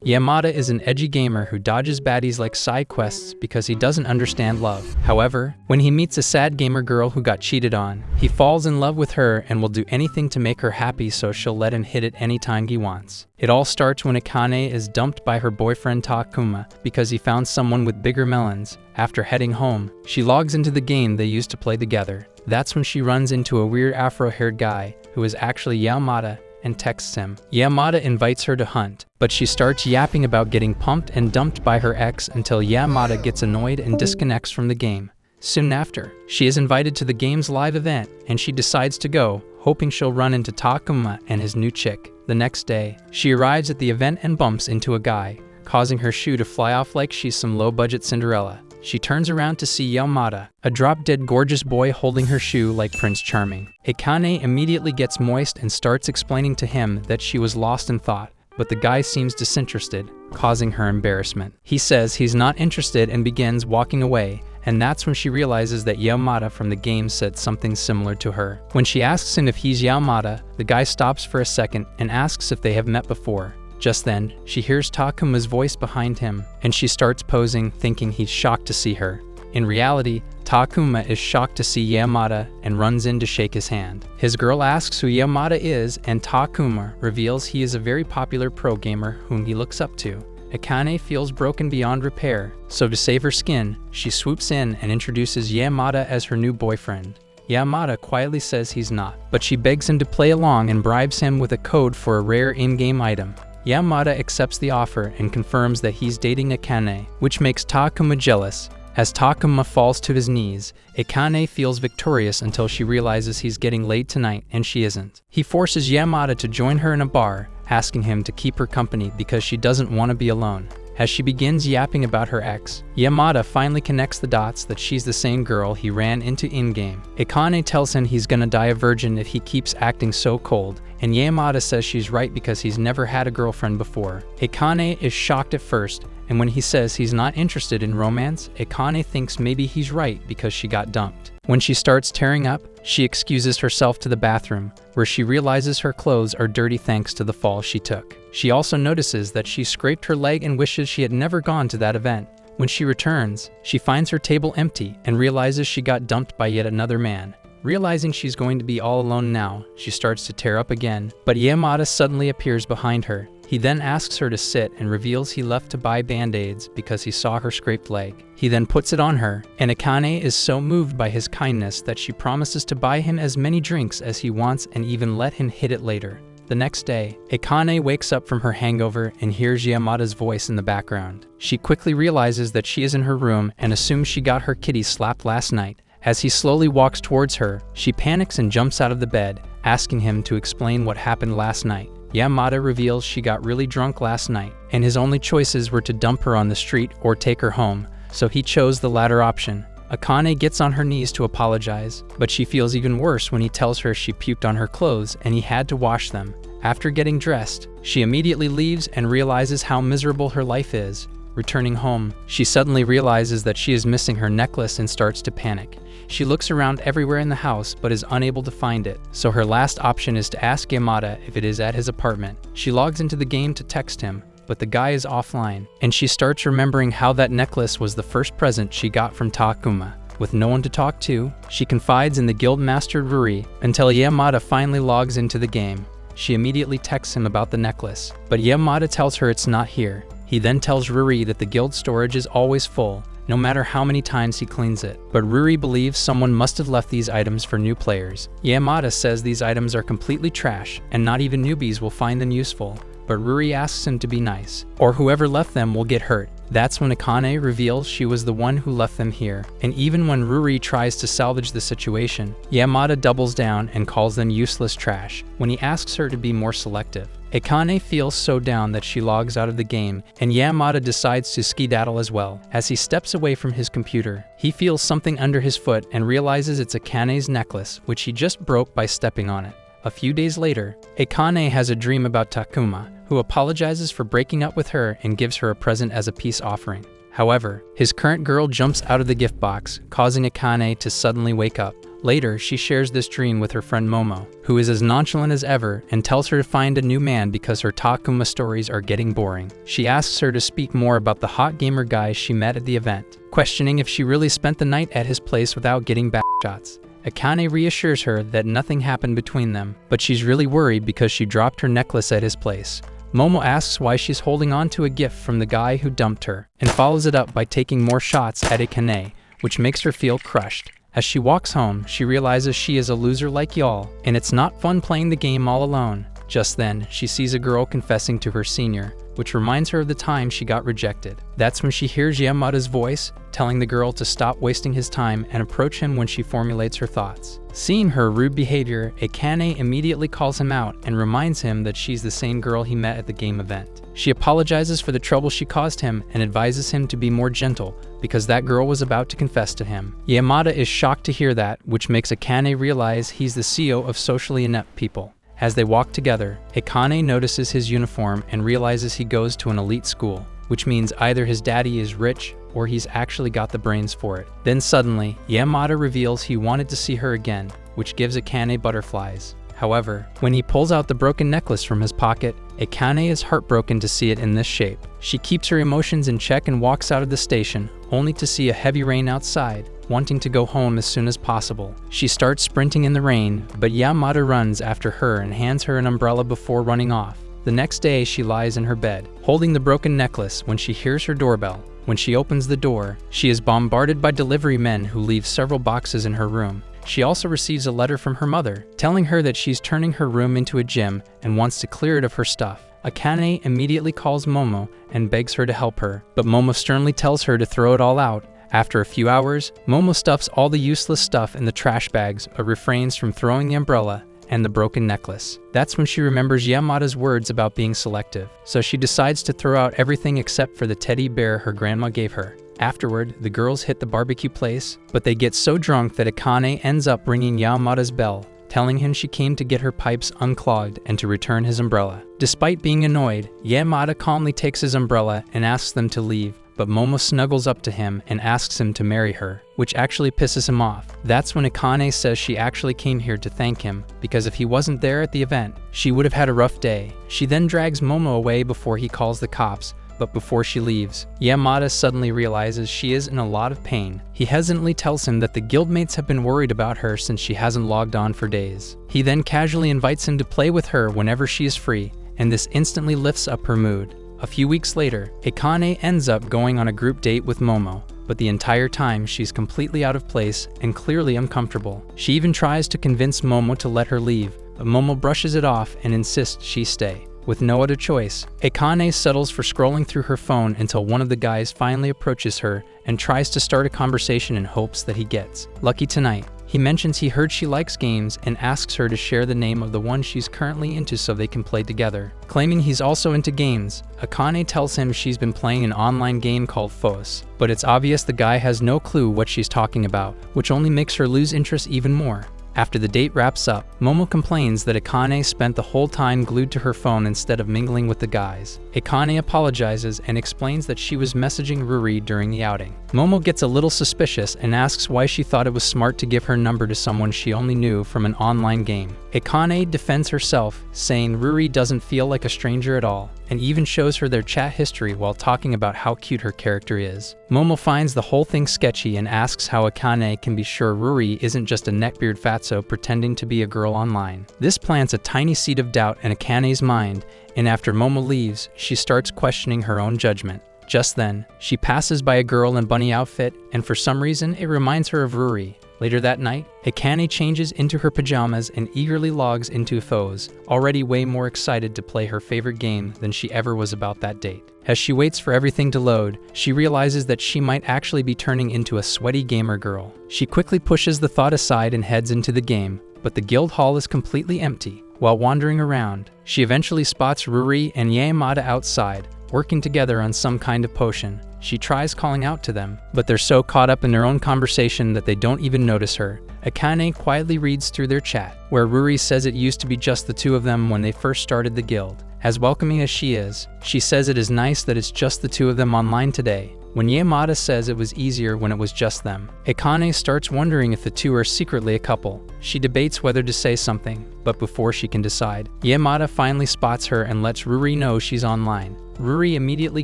Yamada is an edgy gamer who dodges baddies like side quests because he doesn't understand love. However, when he meets a sad gamer girl who got cheated on, he falls in love with her and will do anything to make her happy so she'll let him hit it anytime he wants. It all starts when Akane is dumped by her boyfriend Takuma because he found someone with bigger melons. After heading home, she logs into the game they used to play together. That's when she runs into a weird afro-haired guy who is actually Yamada and texts him. Yamada invites her to hunt, but she starts yapping about getting pumped and dumped by her ex until Yamada gets annoyed and disconnects from the game. Soon after, she is invited to the game's live event and she decides to go, hoping she'll run into Takuma and his new chick. The next day, she arrives at the event and bumps into a guy, causing her shoe to fly off like she's some low-budget Cinderella. She turns around to see Yamada, a drop-dead gorgeous boy holding her shoe like Prince Charming. Akane immediately gets moist and starts explaining to him that she was lost in thought, but the guy seems disinterested, causing her embarrassment. He says he's not interested and begins walking away, and that's when she realizes that Yamada from the game said something similar to her. When she asks him if he's Yamada, the guy stops for a second and asks if they have met before. Just then, she hears Takuma's voice behind him, and she starts posing, thinking he's shocked to see her. In reality, Takuma is shocked to see Yamada and runs in to shake his hand. His girl asks who Yamada is, and Takuma reveals he is a very popular pro gamer whom he looks up to. Akane feels broken beyond repair, so to save her skin, she swoops in and introduces Yamada as her new boyfriend. Yamada quietly says he's not, but she begs him to play along and bribes him with a code for a rare in-game item. Yamada accepts the offer and confirms that he's dating Akane, which makes Takuma jealous. As Takuma falls to his knees, Akane feels victorious until she realizes he's getting laid tonight and she isn't. He forces Yamada to join her in a bar, asking him to keep her company because she doesn't want to be alone. As she begins yapping about her ex, Yamada finally connects the dots that she's the same girl he ran into in-game. Akane tells him he's gonna die a virgin if he keeps acting so cold, and Yamada says she's right because he's never had a girlfriend before. Akane is shocked at first, and when he says he's not interested in romance, Akane thinks maybe he's right because she got dumped. When she starts tearing up, she excuses herself to the bathroom, where she realizes her clothes are dirty thanks to the fall she took. She also notices that she scraped her leg and wishes she had never gone to that event. When she returns, she finds her table empty and realizes she got dumped by yet another man. Realizing she's going to be all alone now, she starts to tear up again, but Yamada suddenly appears behind her. He then asks her to sit and reveals he left to buy band-aids because he saw her scraped leg. He then puts it on her, and Akane is so moved by his kindness that she promises to buy him as many drinks as he wants and even let him hit it later. The next day, Akane wakes up from her hangover and hears Yamada's voice in the background. She quickly realizes that she is in her room and assumes she got her kitty slapped last night. As he slowly walks towards her, she panics and jumps out of the bed, asking him to explain what happened last night. Yamada reveals she got really drunk last night, and his only choices were to dump her on the street or take her home, so he chose the latter option. Akane gets on her knees to apologize, but she feels even worse when he tells her she puked on her clothes and he had to wash them. After getting dressed, she immediately leaves and realizes how miserable her life is. Returning home, she suddenly realizes that she is missing her necklace and starts to panic. She looks around everywhere in the house but is unable to find it, so her last option is to ask Yamada if it is at his apartment. She logs into the game to text him, but the guy is offline, and she starts remembering how that necklace was the first present she got from Takuma. With no one to talk to, she confides in the guild-master Ruri until Yamada finally logs into the game. She immediately texts him about the necklace, but Yamada tells her it's not here. He then tells Ruri that the guild storage is always full, no matter how many times he cleans it. But Ruri believes someone must have left these items for new players. Yamada says these items are completely trash, and not even newbies will find them useful. But Ruri asks him to be nice, or whoever left them will get hurt. That's when Akane reveals she was the one who left them here, and even when Ruri tries to salvage the situation, Yamada doubles down and calls them useless trash when he asks her to be more selective. Akane feels so down that she logs out of the game, and Yamada decides to skedaddle as well. As he steps away from his computer, he feels something under his foot and realizes it's Akane's necklace, which he just broke by stepping on it. A few days later, Akane has a dream about Takuma, who apologizes for breaking up with her and gives her a present as a peace offering. However, his current girl jumps out of the gift box, causing Akane to suddenly wake up. Later, she shares this dream with her friend Momo, who is as nonchalant as ever and tells her to find a new man because her Takuma stories are getting boring. She asks her to speak more about the hot gamer guy she met at the event, questioning if she really spent the night at his place without getting back shots. Akane reassures her that nothing happened between them, but she's really worried because she dropped her necklace at his place. Momo asks why she's holding on to a gift from the guy who dumped her, and follows it up by taking more shots at Akane, which makes her feel crushed. As she walks home, she realizes she is a loser like y'all, and it's not fun playing the game all alone. Just then, she sees a girl confessing to her senior, which reminds her of the time she got rejected. That's when she hears Yamada's voice, telling the girl to stop wasting his time and approach him when she formulates her thoughts. Seeing her rude behavior, Akane immediately calls him out and reminds him that she's the same girl he met at the game event. She apologizes for the trouble she caused him and advises him to be more gentle because that girl was about to confess to him. Yamada is shocked to hear that, which makes Akane realize he's the CEO of socially inept people. As they walk together, Akane notices his uniform and realizes he goes to an elite school, which means either his daddy is rich or he's actually got the brains for it. Then suddenly, Yamada reveals he wanted to see her again, which gives Akane butterflies. However, when he pulls out the broken necklace from his pocket, Akane is heartbroken to see it in this shape. She keeps her emotions in check and walks out of the station, only to see a heavy rain outside, wanting to go home as soon as possible. She starts sprinting in the rain, but Yamada runs after her and hands her an umbrella before running off. The next day, she lies in her bed, holding the broken necklace when she hears her doorbell. When she opens the door, she is bombarded by delivery men who leave several boxes in her room. She also receives a letter from her mother, telling her that she's turning her room into a gym and wants to clear it of her stuff. Akane immediately calls Momo and begs her to help her, but Momo sternly tells her to throw it all out. After a few hours, Momo stuffs all the useless stuff in the trash bags but refrains from throwing the umbrella and the broken necklace. That's when she remembers Yamada's words about being selective, so she decides to throw out everything except for the teddy bear her grandma gave her. Afterward, the girls hit the barbecue place, but they get so drunk that Akane ends up ringing Yamada's bell, telling him she came to get her pipes unclogged and to return his umbrella. Despite being annoyed, Yamada calmly takes his umbrella and asks them to leave, but Momo snuggles up to him and asks him to marry her, which actually pisses him off. That's when Akane says she actually came here to thank him, because if he wasn't there at the event, she would have had a rough day. She then drags Momo away before he calls the cops, but before she leaves, Yamada suddenly realizes she is in a lot of pain. He hesitantly tells him that the guildmates have been worried about her since she hasn't logged on for days. He then casually invites him to play with her whenever she is free, and this instantly lifts up her mood. A few weeks later, Akane ends up going on a group date with Momo, but the entire time she's completely out of place and clearly uncomfortable. She even tries to convince Momo to let her leave, but Momo brushes it off and insists she stay. With no other choice, Akane settles for scrolling through her phone until one of the guys finally approaches her and tries to start a conversation in hopes that he gets lucky tonight. He mentions he heard she likes games and asks her to share the name of the one she's currently into so they can play together. Claiming he's also into games, Akane tells him she's been playing an online game called Fos, but it's obvious the guy has no clue what she's talking about, which only makes her lose interest even more. After the date wraps up, Momo complains that Akane spent the whole time glued to her phone instead of mingling with the guys. Akane apologizes and explains that she was messaging Ruri during the outing. Momo gets a little suspicious and asks why she thought it was smart to give her number to someone she only knew from an online game. Akane defends herself, saying Ruri doesn't feel like a stranger at all, and even shows her their chat history while talking about how cute her character is. Momo finds the whole thing sketchy and asks how Akane can be sure Ruri isn't just a neckbeard fatso pretending to be a girl online. This plants a tiny seed of doubt in Akane's mind, and after Momo leaves, she starts questioning her own judgment. Just then, she passes by a girl in bunny outfit, and for some reason it reminds her of Ruri. Later that night, Akane changes into her pajamas and eagerly logs into Fos, already way more excited to play her favorite game than she ever was about that date. As she waits for everything to load, she realizes that she might actually be turning into a sweaty gamer girl. She quickly pushes the thought aside and heads into the game, but the guild hall is completely empty. While wandering around, she eventually spots Ruri and Yamada outside, working together on some kind of potion. She tries calling out to them, but they're so caught up in their own conversation that they don't even notice her. Akane quietly reads through their chat, where Ruri says it used to be just the two of them when they first started the guild. As welcoming as she is, she says it is nice that it's just the two of them online today, when Yamada says it was easier when it was just them. Akane starts wondering if the two are secretly a couple. She debates whether to say something, but before she can decide, Yamada finally spots her and lets Ruri know she's online. Ruri immediately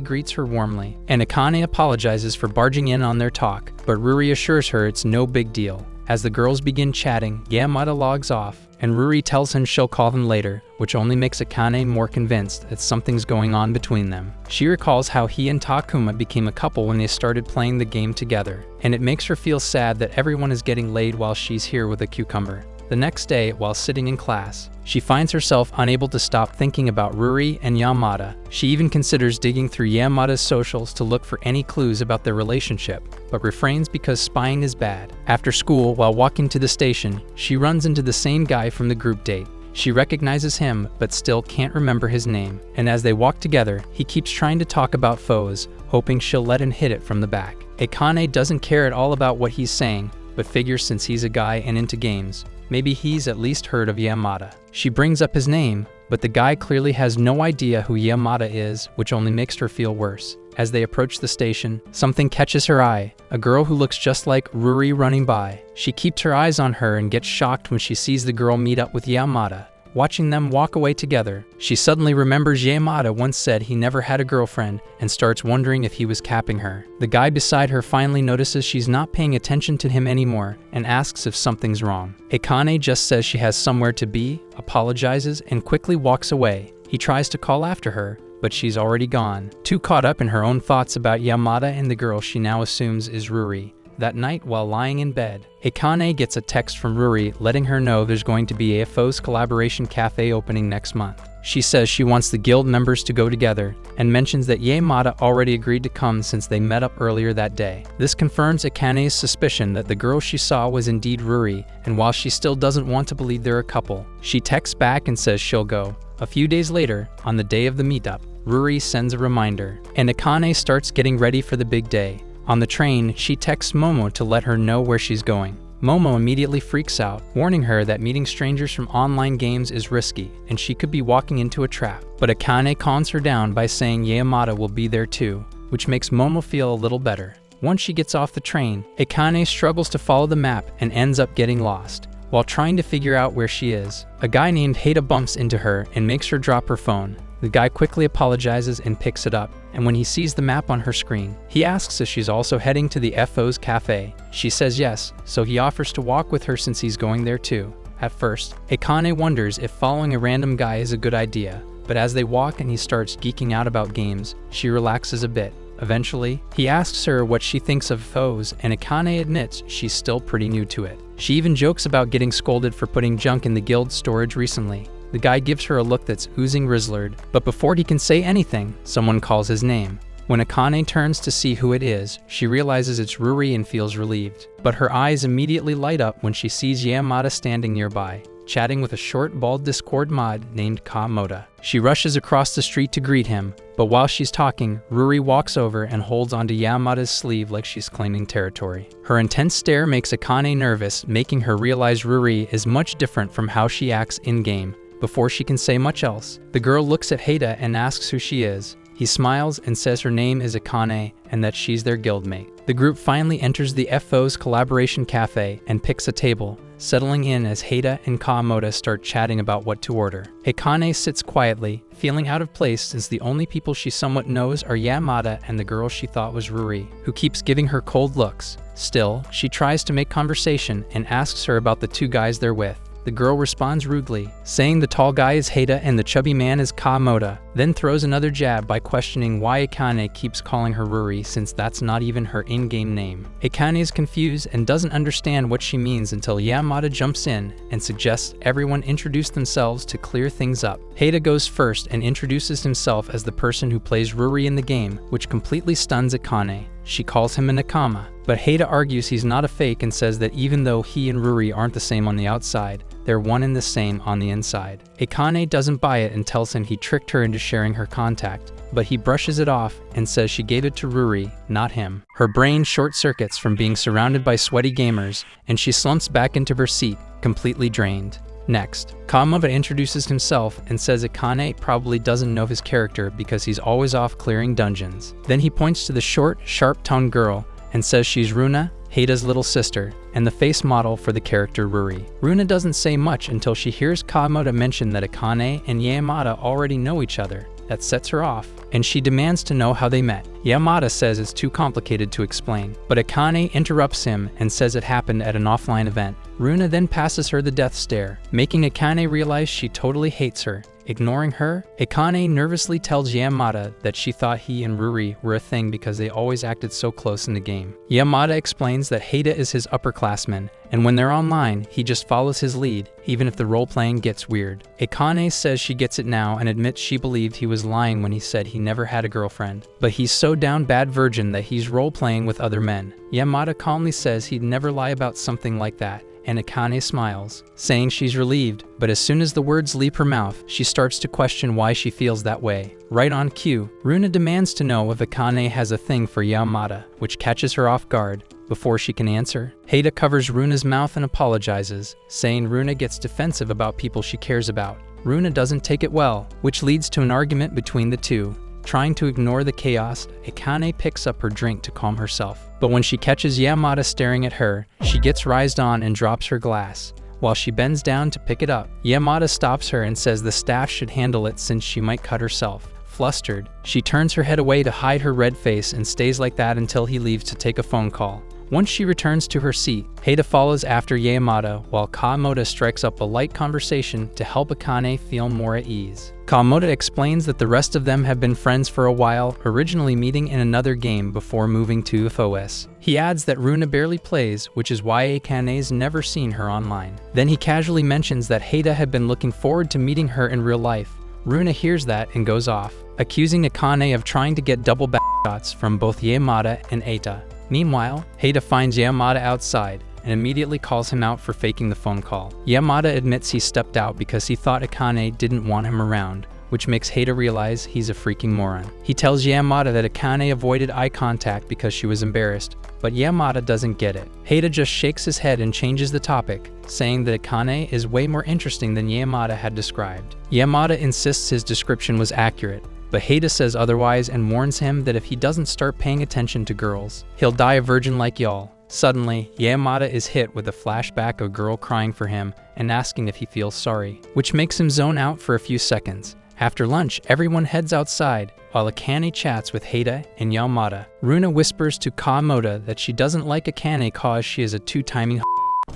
greets her warmly, and Akane apologizes for barging in on their talk, but Ruri assures her it's no big deal. As the girls begin chatting, Yamada logs off, and Ruri tells him she'll call them later, which only makes Akane more convinced that something's going on between them. She recalls how he and Takuma became a couple when they started playing the game together, and it makes her feel sad that everyone is getting laid while she's here with a cucumber. The next day, while sitting in class, she finds herself unable to stop thinking about Ruri and Yamada. She even considers digging through Yamada's socials to look for any clues about their relationship, but refrains because spying is bad. After school, while walking to the station, she runs into the same guy from the group date. She recognizes him, but still can't remember his name, and as they walk together, he keeps trying to talk about foes, hoping she'll let him hit it from the back. Akane doesn't care at all about what he's saying, but figures since he's a guy and into games, maybe he's at least heard of Yamada. She brings up his name, but the guy clearly has no idea who Yamada is, which only makes her feel worse. As they approach the station, something catches her eye, a girl who looks just like Ruri running by. She keeps her eyes on her and gets shocked when she sees the girl meet up with Yamada. Watching them walk away together, she suddenly remembers Yamada once said he never had a girlfriend and starts wondering if he was capping her. The guy beside her finally notices she's not paying attention to him anymore and asks if something's wrong. Akane just says she has somewhere to be, apologizes, and quickly walks away. He tries to call after her, but she's already gone, too caught up in her own thoughts about Yamada and the girl she now assumes is Ruri. That night, while lying in bed, Akane gets a text from Ruri letting her know there's going to be a AFO's collaboration cafe opening next month. She says she wants the guild members to go together, and mentions that Yamada already agreed to come since they met up earlier that day. This confirms Akane's suspicion that the girl she saw was indeed Ruri, and while she still doesn't want to believe they're a couple, she texts back and says she'll go. A few days later, on the day of the meetup, Ruri sends a reminder, and Akane starts getting ready for the big day. On the train, she texts Momo to let her know where she's going. Momo immediately freaks out, warning her that meeting strangers from online games is risky, and she could be walking into a trap. But Akane calms her down by saying Yamada will be there too, which makes Momo feel a little better. Once she gets off the train, Akane struggles to follow the map and ends up getting lost. While trying to figure out where she is, a guy named Hada bumps into her and makes her drop her phone. The guy quickly apologizes and picks it up, and when he sees the map on her screen, he asks if she's also heading to the FO's cafe. She says yes, so he offers to walk with her since he's going there too. At first, Akane wonders if following a random guy is a good idea, but as they walk and he starts geeking out about games, she relaxes a bit. Eventually, he asks her what she thinks of FOs, and Akane admits she's still pretty new to it. She even jokes about getting scolded for putting junk in the guild storage recently. The guy gives her a look that's oozing Rizzlard, but before he can say anything, someone calls his name. When Akane turns to see who it is, she realizes it's Ruri and feels relieved. But her eyes immediately light up when she sees Yamada standing nearby, chatting with a short, bald Discord mod named Kamoda. She rushes across the street to greet him, but while she's talking, Ruri walks over and holds onto Yamada's sleeve like she's claiming territory. Her intense stare makes Akane nervous, making her realize Ruri is much different from how she acts in-game. Before she can say much else, the girl looks at Hada and asks who she is. He smiles and says her name is Akane and that she's their guildmate. The group finally enters the FO's collaboration cafe and picks a table, settling in as Hada and Kamoda start chatting about what to order. Akane sits quietly, feeling out of place since the only people she somewhat knows are Yamada and the girl she thought was Ruri, who keeps giving her cold looks. Still, she tries to make conversation and asks her about the two guys they're with. The girl responds rudely, saying the tall guy is Hada and the chubby man is Kamoda, then throws another jab by questioning why Akane keeps calling her Ruri since that's not even her in-game name. Akane is confused and doesn't understand what she means until Yamada jumps in and suggests everyone introduce themselves to clear things up. Hada goes first and introduces himself as the person who plays Ruri in the game, which completely stuns Akane. She calls him a Nakama, but Hada argues he's not a fake and says that even though he and Ruri aren't the same on the outside, they're one and the same on the inside. Akane doesn't buy it and tells him he tricked her into sharing her contact, but he brushes it off and says she gave it to Ruri, not him. Her brain short-circuits from being surrounded by sweaty gamers, and she slumps back into her seat, completely drained. Next, Kawamoto introduces himself and says Akane probably doesn't know his character because he's always off clearing dungeons. Then he points to the short, sharp-toned girl and says she's Runa, Heida's little sister, and the face model for the character Ruri. Runa doesn't say much until she hears Kawamoto mention that Akane and Yamada already know each other. That sets her off, and she demands to know how they met. Yamada says it's too complicated to explain, but Akane interrupts him and says it happened at an offline event. Runa then passes her the death stare, making Akane realize she totally hates her. Ignoring her, Akane nervously tells Yamada that she thought he and Ruri were a thing because they always acted so close in the game. Yamada explains that Heida is his upperclassman, and when they're online, he just follows his lead, even if the role-playing gets weird. Akane says she gets it now and admits she believed he was lying when he said he never had a girlfriend. But he's so down bad virgin that he's role-playing with other men. Yamada calmly says he'd never lie about something like that, and Akane smiles, saying she's relieved, but as soon as the words leave her mouth, she starts to question why she feels that way. Right on cue, Runa demands to know if Akane has a thing for Yamada, which catches her off guard. Before she can answer, Heida covers Runa's mouth and apologizes, saying Runa gets defensive about people she cares about. Runa doesn't take it well, which leads to an argument between the two. Trying to ignore the chaos, Akane picks up her drink to calm herself. But when she catches Yamada staring at her, she gets raised on and drops her glass. While she bends down to pick it up, Yamada stops her and says the staff should handle it since she might cut herself. Flustered, she turns her head away to hide her red face and stays like that until he leaves to take a phone call. Once she returns to her seat, Heida follows after Yamada while Kawamoto strikes up a light conversation to help Akane feel more at ease. Kawamoto explains that the rest of them have been friends for a while, originally meeting in another game before moving to FOS. He adds that Runa barely plays, which is why Akane's never seen her online. Then he casually mentions that Heida had been looking forward to meeting her in real life. Runa hears that and goes off, accusing Akane of trying to get double back shots from both Yamada and Eita. Meanwhile, Heida finds Yamada outside and immediately calls him out for faking the phone call. Yamada admits he stepped out because he thought Akane didn't want him around, which makes Heida realize he's a freaking moron. He tells Yamada that Akane avoided eye contact because she was embarrassed, but Yamada doesn't get it. Heida just shakes his head and changes the topic, saying that Akane is way more interesting than Yamada had described. Yamada insists his description was accurate, but Heida says otherwise and warns him that if he doesn't start paying attention to girls, he'll die a virgin like y'all. Suddenly, Yamada is hit with a flashback of a girl crying for him and asking if he feels sorry, which makes him zone out for a few seconds. After lunch, everyone heads outside, while Akane chats with Heida and Yamada. Runa whispers to Kawamoto that she doesn't like Akane cause she is a two-timing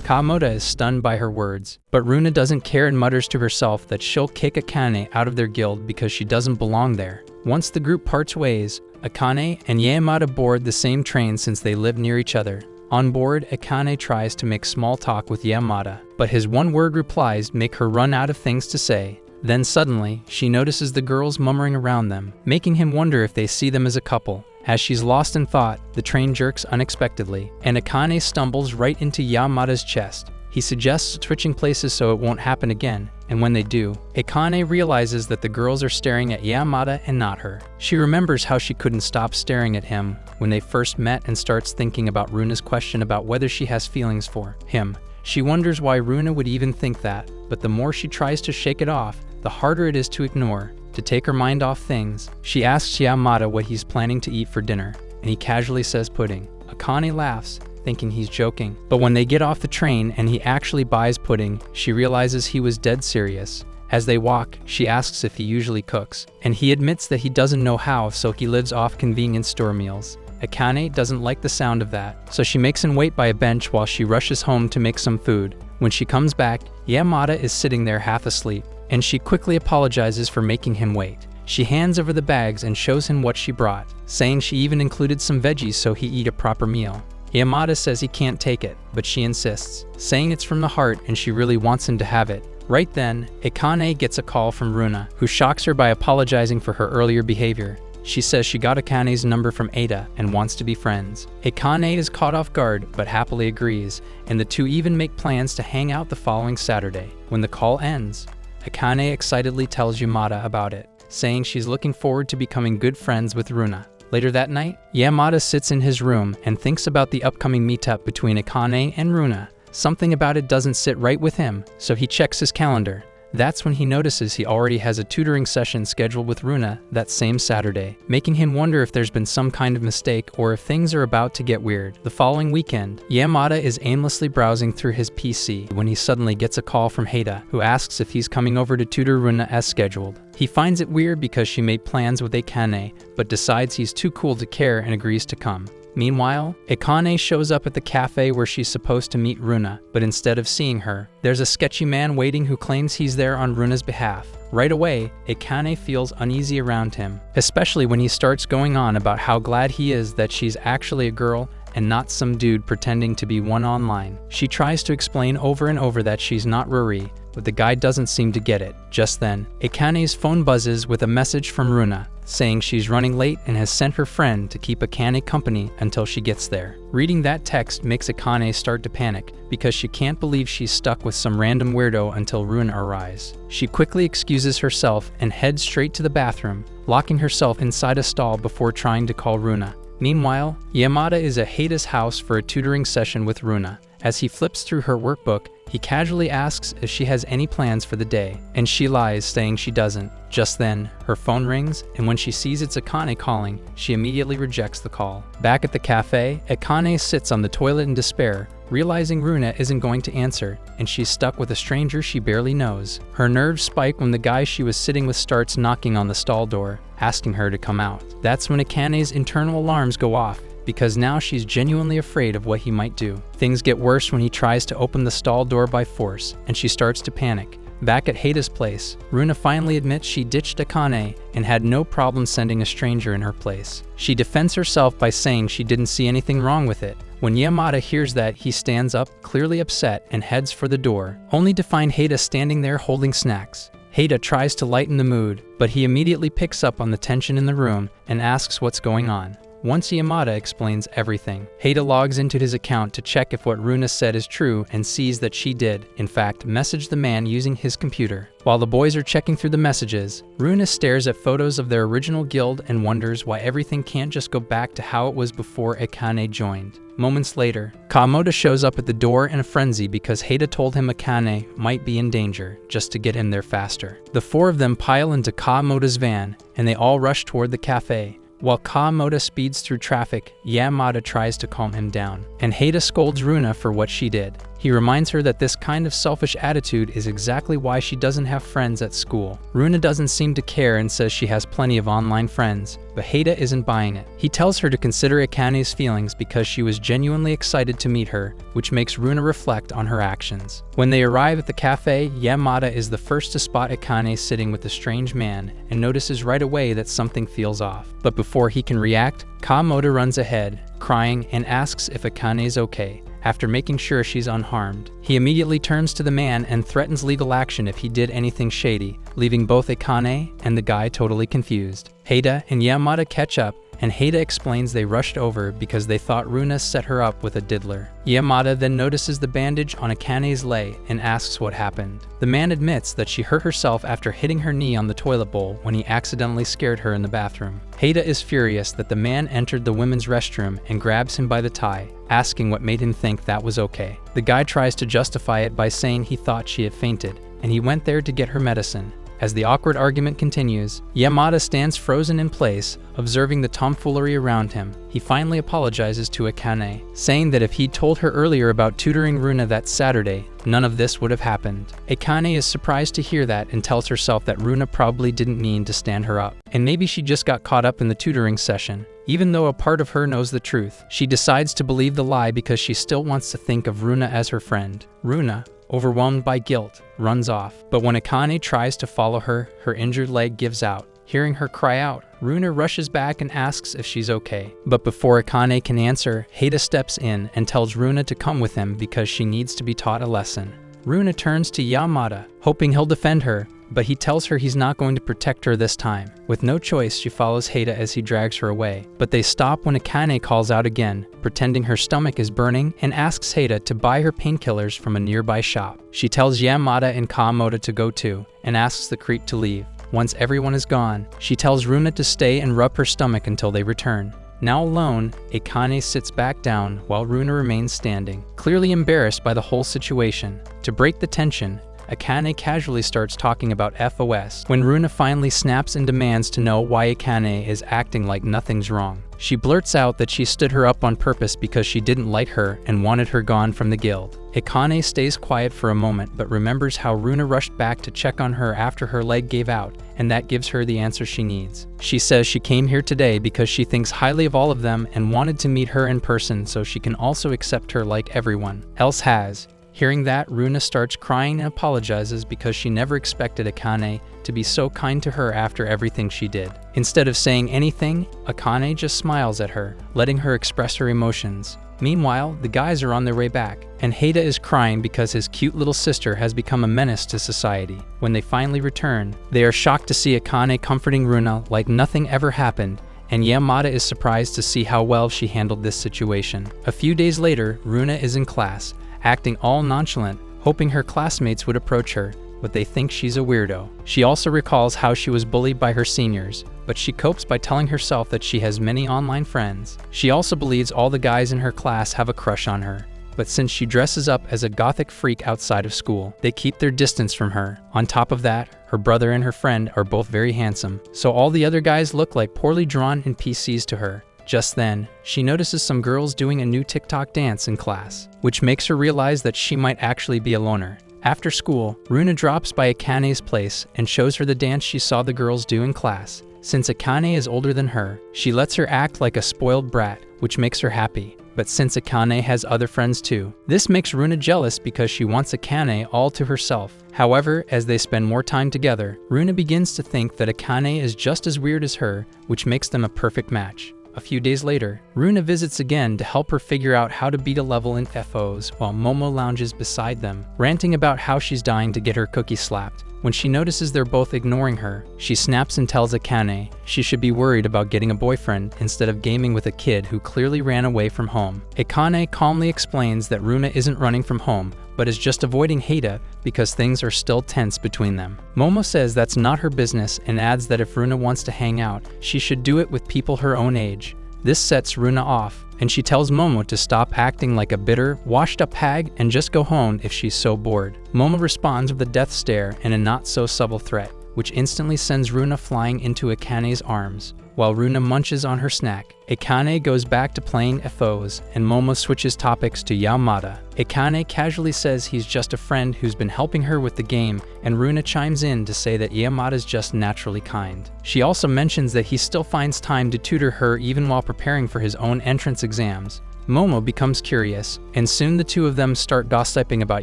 Kawamoto is stunned by her words, but Runa doesn't care and mutters to herself that she'll kick Akane out of their guild because she doesn't belong there. Once the group parts ways, Akane and Yamada board the same train since they live near each other. On board, Akane tries to make small talk with Yamada, but his one-word replies make her run out of things to say. Then suddenly, she notices the girls murmuring around them, making him wonder if they see them as a couple. As she's lost in thought, the train jerks unexpectedly, and Akane stumbles right into Yamada's chest. He suggests switching places so it won't happen again, and when they do, Akane realizes that the girls are staring at Yamada and not her. She remembers how she couldn't stop staring at him when they first met and starts thinking about Runa's question about whether she has feelings for him. She wonders why Runa would even think that, but the more she tries to shake it off, the harder it is to ignore. To take her mind off things, she asks Yamada what he's planning to eat for dinner, and he casually says pudding. Akane laughs, thinking he's joking. But when they get off the train and he actually buys pudding, she realizes he was dead serious. As they walk, she asks if he usually cooks, and he admits that he doesn't know how, so he lives off convenience store meals. Akane doesn't like the sound of that, so she makes him wait by a bench while she rushes home to make some food. When she comes back, Yamada is sitting there half asleep, and she quickly apologizes for making him wait. She hands over the bags and shows him what she brought, saying she even included some veggies so he eat a proper meal. Yamada says he can't take it, but she insists, saying it's from the heart and she really wants him to have it. Right then, Akane gets a call from Runa, who shocks her by apologizing for her earlier behavior. She says she got Akane's number from Eita and wants to be friends. Akane is caught off guard but happily agrees, and the two even make plans to hang out the following Saturday. When the call ends, Akane excitedly tells Yamada about it, saying she's looking forward to becoming good friends with Runa. Later that night, Yamada sits in his room and thinks about the upcoming meetup between Akane and Runa, Something about it doesn't sit right with him, so he checks his calendar. That's when he notices he already has a tutoring session scheduled with Runa that same Saturday, making him wonder if there's been some kind of mistake or if things are about to get weird. The following weekend, Yamada is aimlessly browsing through his PC when he suddenly gets a call from Hada, who asks if he's coming over to tutor Runa as scheduled. He finds it weird because she made plans with Akane, but decides he's too cool to care and agrees to come. Meanwhile, Akane shows up at the cafe where she's supposed to meet Runa, but instead of seeing her, there's a sketchy man waiting who claims he's there on Runa's behalf. Right away, Akane feels uneasy around him, especially when he starts going on about how glad he is that she's actually a girl and not some dude pretending to be one online. She tries to explain over and over that she's not Ruri, but the guy doesn't seem to get it. Just then, Akane's phone buzzes with a message from Runa, saying she's running late and has sent her friend to keep Akane company until she gets there. Reading that text makes Akane start to panic, because she can't believe she's stuck with some random weirdo until Runa arrives. She quickly excuses herself and heads straight to the bathroom, locking herself inside a stall before trying to call Runa. Meanwhile, Yamada is at Hada's house for a tutoring session with Runa. As he flips through her workbook, he casually asks if she has any plans for the day, and she lies, saying she doesn't. Just then, her phone rings, and when she sees it's Akane calling, she immediately rejects the call. Back at the cafe, Akane sits on the toilet in despair, realizing Runa isn't going to answer, and she's stuck with a stranger she barely knows. Her nerves spike when the guy she was sitting with starts knocking on the stall door, asking her to come out. That's when Akane's internal alarms go off, because now she's genuinely afraid of what he might do. Things get worse when he tries to open the stall door by force, and she starts to panic. Back at Hada's place, Runa finally admits she ditched Akane and had no problem sending a stranger in her place. She defends herself by saying she didn't see anything wrong with it. When Yamada hears that, he stands up, clearly upset, and heads for the door, only to find Hada standing there holding snacks. Hada tries to lighten the mood, but he immediately picks up on the tension in the room and asks what's going on. Once Yamada explains everything, Hada logs into his account to check if what Runa said is true and sees that she did, in fact, message the man using his computer. While the boys are checking through the messages, Runa stares at photos of their original guild and wonders why everything can't just go back to how it was before Akane joined. Moments later, Kawamoto shows up at the door in a frenzy because Hada told him Akane might be in danger, just to get him there faster. The four of them pile into Kawamoto's van, and they all rush toward the cafe. While Kawamoto speeds through traffic, Yamada tries to calm him down, and Hada scolds Runa for what she did. He reminds her that this kind of selfish attitude is exactly why she doesn't have friends at school. Runa doesn't seem to care and says she has plenty of online friends, but Hada isn't buying it. He tells her to consider Akane's feelings because she was genuinely excited to meet her, which makes Runa reflect on her actions. When they arrive at the cafe, Yamada is the first to spot Akane sitting with the strange man and notices right away that something feels off. But before he can react, Kawamoto runs ahead, crying, and asks if Akane's okay. After making sure she's unharmed, he immediately turns to the man and threatens legal action if he did anything shady, leaving both Akane and the guy totally confused. Hada and Yamada catch up, and Hada explains they rushed over because they thought Runa set her up with a diddler. Yamada then notices the bandage on Akane's leg and asks what happened. The man admits that she hurt herself after hitting her knee on the toilet bowl when he accidentally scared her in the bathroom. Hada is furious that the man entered the women's restroom and grabs him by the tie, asking what made him think that was okay. The guy tries to justify it by saying he thought she had fainted, and he went there to get her medicine. As the awkward argument continues, Yamada stands frozen in place, observing the tomfoolery around him. He finally apologizes to Akane, saying that if he'd told her earlier about tutoring Runa that Saturday, none of this would have happened. Akane is surprised to hear that and tells herself that Runa probably didn't mean to stand her up, and maybe she just got caught up in the tutoring session. Even though a part of her knows the truth, she decides to believe the lie because she still wants to think of Runa as her friend. Runa, overwhelmed by guilt, runs off. But when Akane tries to follow her, her injured leg gives out. Hearing her cry out, Runa rushes back and asks if she's okay. But before Akane can answer, Hada steps in and tells Runa to come with him because she needs to be taught a lesson. Runa turns to Yamada, hoping he'll defend her, but he tells her he's not going to protect her this time. With no choice, she follows Hada as he drags her away. But they stop when Akane calls out again, pretending her stomach is burning, and asks Hada to buy her painkillers from a nearby shop. She tells Yamada and Kawamoto to go too, and asks the creep to leave. Once everyone is gone, she tells Runa to stay and rub her stomach until they return. Now alone, Akane sits back down while Runa remains standing, clearly embarrassed by the whole situation. To break the tension, Akane casually starts talking about FOS when Runa finally snaps and demands to know why Akane is acting like nothing's wrong. She blurts out that she stood her up on purpose because she didn't like her and wanted her gone from the guild. Akane stays quiet for a moment but remembers how Runa rushed back to check on her after her leg gave out, and that gives her the answer she needs. She says she came here today because she thinks highly of all of them and wanted to meet her in person so she can also accept her like everyone else has. Hearing that, Runa starts crying and apologizes because she never expected Akane to be so kind to her after everything she did. Instead of saying anything, Akane just smiles at her, letting her express her emotions. Meanwhile, the guys are on their way back, and Haida is crying because his cute little sister has become a menace to society. When they finally return, they are shocked to see Akane comforting Runa like nothing ever happened, and Yamada is surprised to see how well she handled this situation. A few days later, Runa is in class, acting all nonchalant, hoping her classmates would approach her, but they think she's a weirdo. She also recalls how she was bullied by her seniors, but she copes by telling herself that she has many online friends. She also believes all the guys in her class have a crush on her, but since she dresses up as a gothic freak outside of school, they keep their distance from her. On top of that, her brother and her friend are both very handsome, so all the other guys look like poorly drawn NPCs to her. Just then, she notices some girls doing a new TikTok dance in class, which makes her realize that she might actually be a loner. After school, Runa drops by Akane's place and shows her the dance she saw the girls do in class. Since Akane is older than her, she lets her act like a spoiled brat, which makes her happy. But since Akane has other friends too, this makes Runa jealous because she wants Akane all to herself. However, as they spend more time together, Runa begins to think that Akane is just as weird as her, which makes them a perfect match. A few days later, Runa visits again to help her figure out how to beat a level in FOs while Momo lounges beside them, ranting about how she's dying to get her cookie slapped. When she notices they're both ignoring her, she snaps and tells Akane she should be worried about getting a boyfriend instead of gaming with a kid who clearly ran away from home. Akane calmly explains that Runa isn't running from home, but is just avoiding Haida because things are still tense between them. Momo says that's not her business and adds that if Runa wants to hang out, she should do it with people her own age. This sets Runa off, and she tells Momo to stop acting like a bitter, washed-up hag and just go home if she's so bored. Momo responds with a death stare and a not-so-subtle threat, which instantly sends Runa flying into Akane's arms. While Runa munches on her snack, Akane goes back to playing FOs, and Momo switches topics to Yamada. Akane casually says he's just a friend who's been helping her with the game, and Runa chimes in to say that Yamada's just naturally kind. She also mentions that he still finds time to tutor her even while preparing for his own entrance exams. Momo becomes curious, and soon the two of them start gossiping about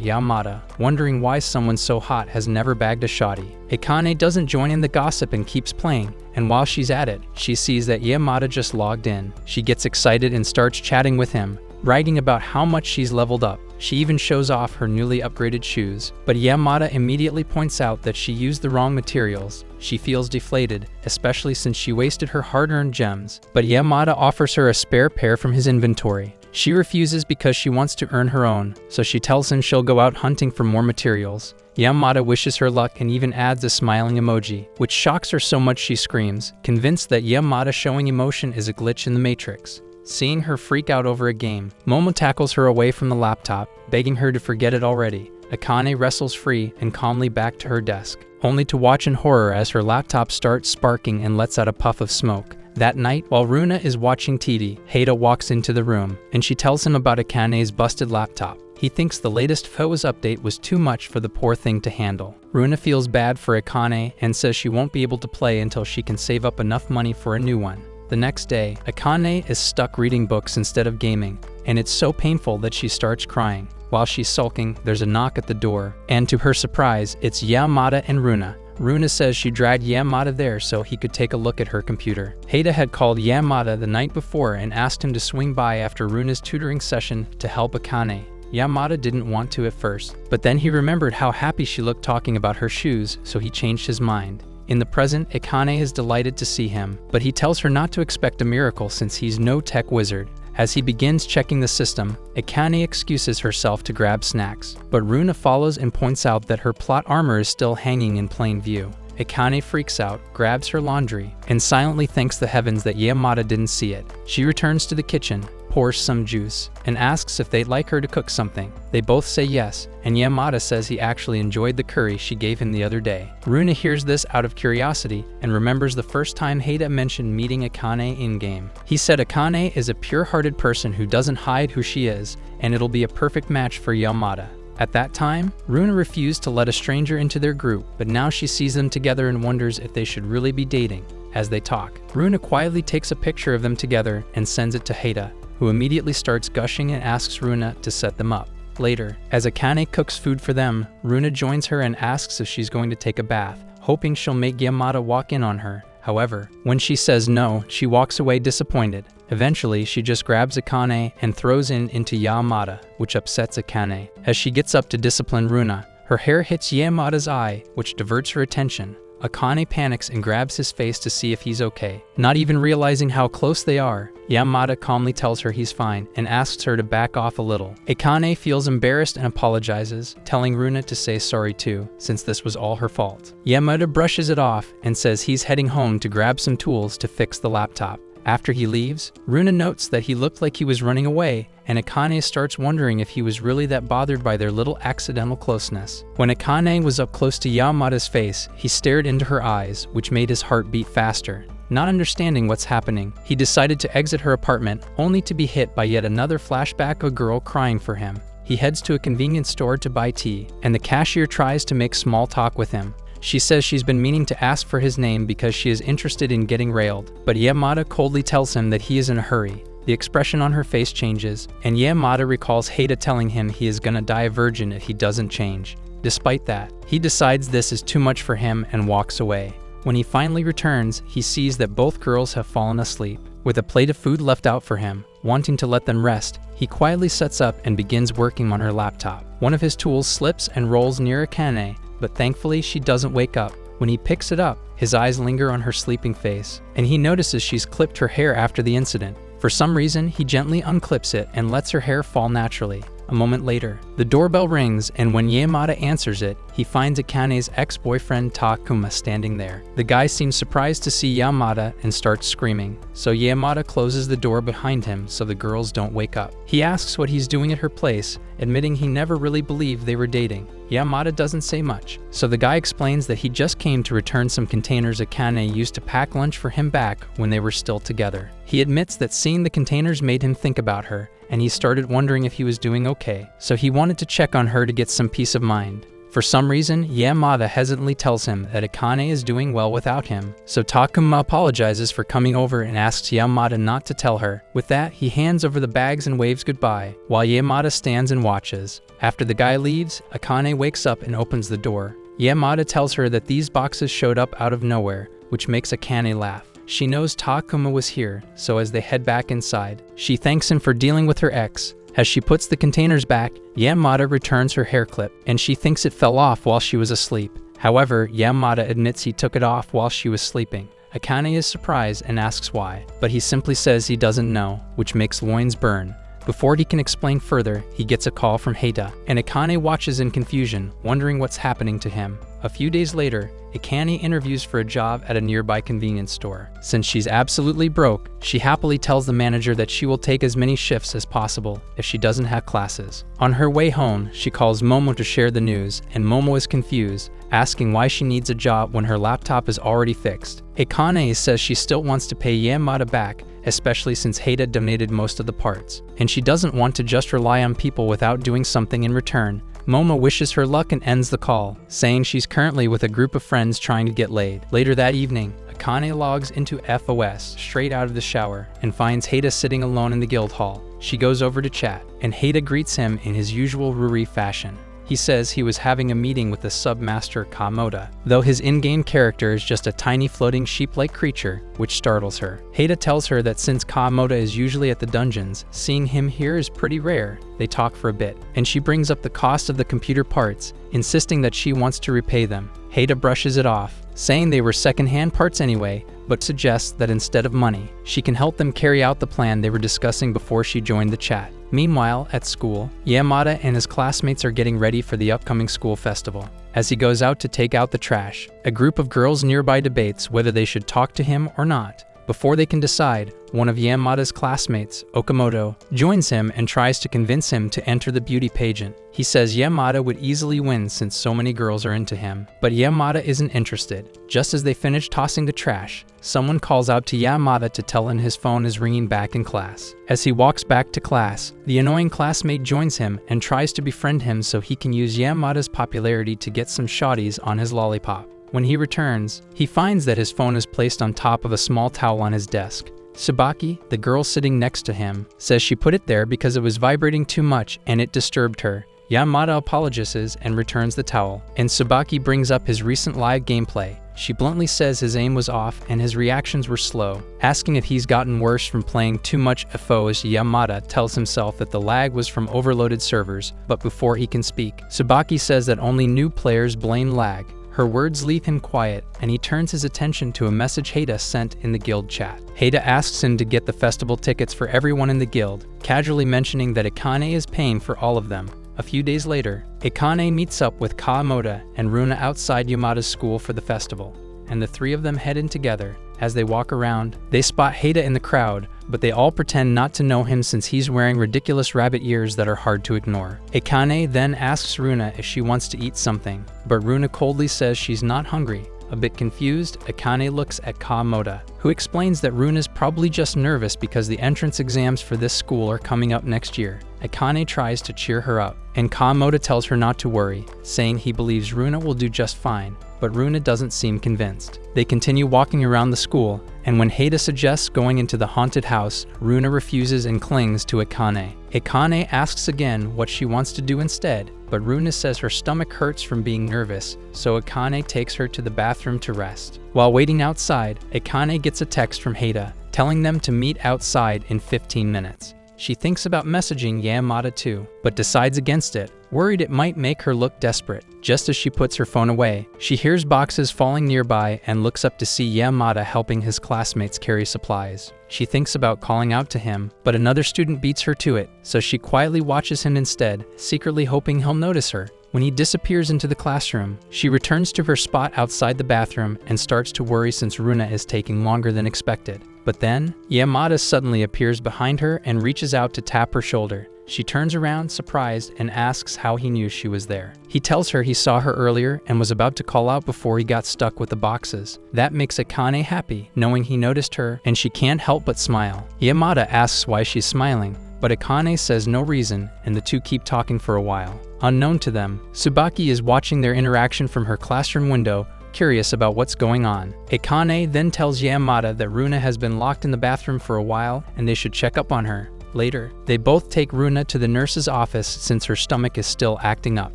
Yamada, wondering why someone so hot has never bagged a shawty. Akane doesn't join in the gossip and keeps playing, and while she's at it, she sees that Yamada just logged in. She gets excited and starts chatting with him, bragging about how much she's leveled up. She even shows off her newly upgraded shoes, but Yamada immediately points out that she used the wrong materials. She feels deflated, especially since she wasted her hard-earned gems, but Yamada offers her a spare pair from his inventory. She refuses because she wants to earn her own, so she tells him she'll go out hunting for more materials. Yamada wishes her luck and even adds a smiling emoji, which shocks her so much she screams, convinced that Yamada showing emotion is a glitch in the Matrix. Seeing her freak out over a game, Momo tackles her away from the laptop, begging her to forget it already. Akane wrestles free and calmly back to her desk, only to watch in horror as her laptop starts sparking and lets out a puff of smoke. That night, while Runa is watching TV, Haida walks into the room, and she tells him about Akane's busted laptop. He thinks the latest FOS update was too much for the poor thing to handle. Runa feels bad for Akane and says she won't be able to play until she can save up enough money for a new one. The next day, Akane is stuck reading books instead of gaming, and it's so painful that she starts crying. While she's sulking, there's a knock at the door, and to her surprise, it's Yamada and Runa. Runa says she dragged Yamada there so he could take a look at her computer. Haida had called Yamada the night before and asked him to swing by after Runa's tutoring session to help Akane. Yamada didn't want to at first, but then he remembered how happy she looked talking about her shoes, so he changed his mind. In the present, Akane is delighted to see him, but he tells her not to expect a miracle since he's no tech wizard. As he begins checking the system, Akane excuses herself to grab snacks, but Runa follows and points out that her plot armor is still hanging in plain view. Akane freaks out, grabs her laundry, and silently thanks the heavens that Yamada didn't see it. She returns to the kitchen, pours some juice, and asks if they'd like her to cook something. They both say yes, and Yamada says he actually enjoyed the curry she gave him the other day. Runa hears this out of curiosity and remembers the first time Heida mentioned meeting Akane in-game. He said Akane is a pure-hearted person who doesn't hide who she is, and it'll be a perfect match for Yamada. At that time, Runa refused to let a stranger into their group, but now she sees them together and wonders if they should really be dating. As they talk, Runa quietly takes a picture of them together and sends it to Heida, who immediately starts gushing and asks Runa to set them up. Later, as Akane cooks food for them, Runa joins her and asks if she's going to take a bath, hoping she'll make Yamada walk in on her. However, when she says no, she walks away disappointed. Eventually, she just grabs Akane and throws into Yamada, which upsets Akane. As she gets up to discipline Runa, her hair hits Yamada's eye, which diverts her attention. Akane panics and grabs his face to see if he's okay. Not even realizing how close they are, Yamada calmly tells her he's fine and asks her to back off a little. Akane feels embarrassed and apologizes, telling Runa to say sorry too, since this was all her fault. Yamada brushes it off and says he's heading home to grab some tools to fix the laptop. After he leaves, Runa notes that he looked like he was running away, and Akane starts wondering if he was really that bothered by their little accidental closeness. When Akane was up close to Yamada's face, he stared into her eyes, which made his heart beat faster. Not understanding what's happening, he decided to exit her apartment, only to be hit by yet another flashback of a girl crying for him. He heads to a convenience store to buy tea, and the cashier tries to make small talk with him. She says she's been meaning to ask for his name because she is interested in getting railed, but Yamada coldly tells him that he is in a hurry. The expression on her face changes, and Yamada recalls Heida telling him he is gonna die a virgin if he doesn't change. Despite that, he decides this is too much for him and walks away. When he finally returns, he sees that both girls have fallen asleep, with a plate of food left out for him. Wanting to let them rest, he quietly sets up and begins working on her laptop. One of his tools slips and rolls near Akane, but thankfully she doesn't wake up. When he picks it up, his eyes linger on her sleeping face, and he notices she's clipped her hair after the incident. For some reason, he gently unclips it and lets her hair fall naturally. A moment later, the doorbell rings, and when Yamada answers it, he finds Akane's ex-boyfriend Takuma standing there. The guy seems surprised to see Yamada and starts screaming, so Yamada closes the door behind him so the girls don't wake up. He asks what he's doing at her place, admitting he never really believed they were dating. Yamada doesn't say much, so the guy explains that he just came to return some containers Akane used to pack lunch for him back when they were still together. He admits that seeing the containers made him think about her, and he started wondering if he was doing okay, so he wanted to check on her to get some peace of mind. For some reason, Yamada hesitantly tells him that Akane is doing well without him, so Takuma apologizes for coming over and asks Yamada not to tell her. With that, he hands over the bags and waves goodbye, while Yamada stands and watches. After the guy leaves, Akane wakes up and opens the door. Yamada tells her that these boxes showed up out of nowhere, which makes Akane laugh. She knows Takuma was here, so as they head back inside, she thanks him for dealing with her ex. As she puts the containers back, Yamada returns her hair clip, and she thinks it fell off while she was asleep. However, Yamada admits he took it off while she was sleeping. Akane is surprised and asks why, but he simply says he doesn't know, which makes loins burn. Before he can explain further, he gets a call from Heida, and Akane watches in confusion, wondering what's happening to him. A few days later, Akane interviews for a job at a nearby convenience store. Since she's absolutely broke, she happily tells the manager that she will take as many shifts as possible if she doesn't have classes. On her way home, she calls Momo to share the news, and Momo is confused, asking why she needs a job when her laptop is already fixed. Akane says she still wants to pay Yamada back, especially since Heida donated most of the parts, and she doesn't want to just rely on people without doing something in return. Momo wishes her luck and ends the call, saying she's currently with a group of friends trying to get laid. Later that evening, Akane logs into FOS straight out of the shower and finds Heida sitting alone in the guild hall. She goes over to chat, and Heida greets him in his usual Ruri fashion. He says he was having a meeting with the submaster Kamoda, though his in-game character is just a tiny floating sheep-like creature, which startles her. Heida tells her that since Kamoda is usually at the dungeons, seeing him here is pretty rare. They talk for a bit, and she brings up the cost of the computer parts, insisting that she wants to repay them. Heida brushes it off, saying they were second-hand parts anyway, but suggests that instead of money, she can help them carry out the plan they were discussing before she joined the chat. Meanwhile, at school, Yamada and his classmates are getting ready for the upcoming school festival. As he goes out to take out the trash, a group of girls nearby debates whether they should talk to him or not. Before they can decide, one of Yamada's classmates, Okamoto, joins him and tries to convince him to enter the beauty pageant. He says Yamada would easily win since so many girls are into him, but Yamada isn't interested. Just as they finish tossing the trash, someone calls out to Yamada to tell him his phone is ringing back in class. As he walks back to class, the annoying classmate joins him and tries to befriend him so he can use Yamada's popularity to get some shawties on his lollipop. When he returns, he finds that his phone is placed on top of a small towel on his desk. Tsubaki, the girl sitting next to him, says she put it there because it was vibrating too much and it disturbed her. Yamada apologizes and returns the towel, and Tsubaki brings up his recent live gameplay. She bluntly says his aim was off and his reactions were slow. Asking if he's gotten worse from playing too much FOs, Yamada tells himself that the lag was from overloaded servers, but before he can speak, Tsubaki says that only new players blame lag. Her words leave him quiet, and he turns his attention to a message Heida sent in the guild chat. Heida asks him to get the festival tickets for everyone in the guild, casually mentioning that Akane is paying for all of them. A few days later, Akane meets up with Kawamoto and Runa outside Yamada's school for the festival, and the three of them head in together. As they walk around, they spot Heida in the crowd, but they all pretend not to know him since he's wearing ridiculous rabbit ears that are hard to ignore. Akane then asks Runa if she wants to eat something, but Runa coldly says she's not hungry. A bit confused, Akane looks at Kawamoto, who explains that Runa's probably just nervous because the entrance exams for this school are coming up next year. Akane tries to cheer her up, and Kawamoto tells her not to worry, saying he believes Runa will do just fine, but Runa doesn't seem convinced. They continue walking around the school, and when Heida suggests going into the haunted house, Runa refuses and clings to Akane. Akane asks again what she wants to do instead, but Runa says her stomach hurts from being nervous, so Akane takes her to the bathroom to rest. While waiting outside, Akane gets a text from Heida, telling them to meet outside in 15 minutes. She thinks about messaging Yamada too, but decides against it, worried it might make her look desperate. Just as she puts her phone away, she hears boxes falling nearby and looks up to see Yamada helping his classmates carry supplies. She thinks about calling out to him, but another student beats her to it, so she quietly watches him instead, secretly hoping he'll notice her. When he disappears into the classroom, she returns to her spot outside the bathroom and starts to worry since Runa is taking longer than expected. But then, Yamada suddenly appears behind her and reaches out to tap her shoulder. She turns around, surprised, and asks how he knew she was there. He tells her he saw her earlier and was about to call out before he got stuck with the boxes. That makes Akane happy, knowing he noticed her, and she can't help but smile. Yamada asks why she's smiling, but Akane says no reason, and the two keep talking for a while. Unknown to them, Tsubaki is watching their interaction from her classroom window, curious about what's going on. Akane then tells Yamada that Runa has been locked in the bathroom for a while and they should check up on her. Later, they both take Runa to the nurse's office since her stomach is still acting up.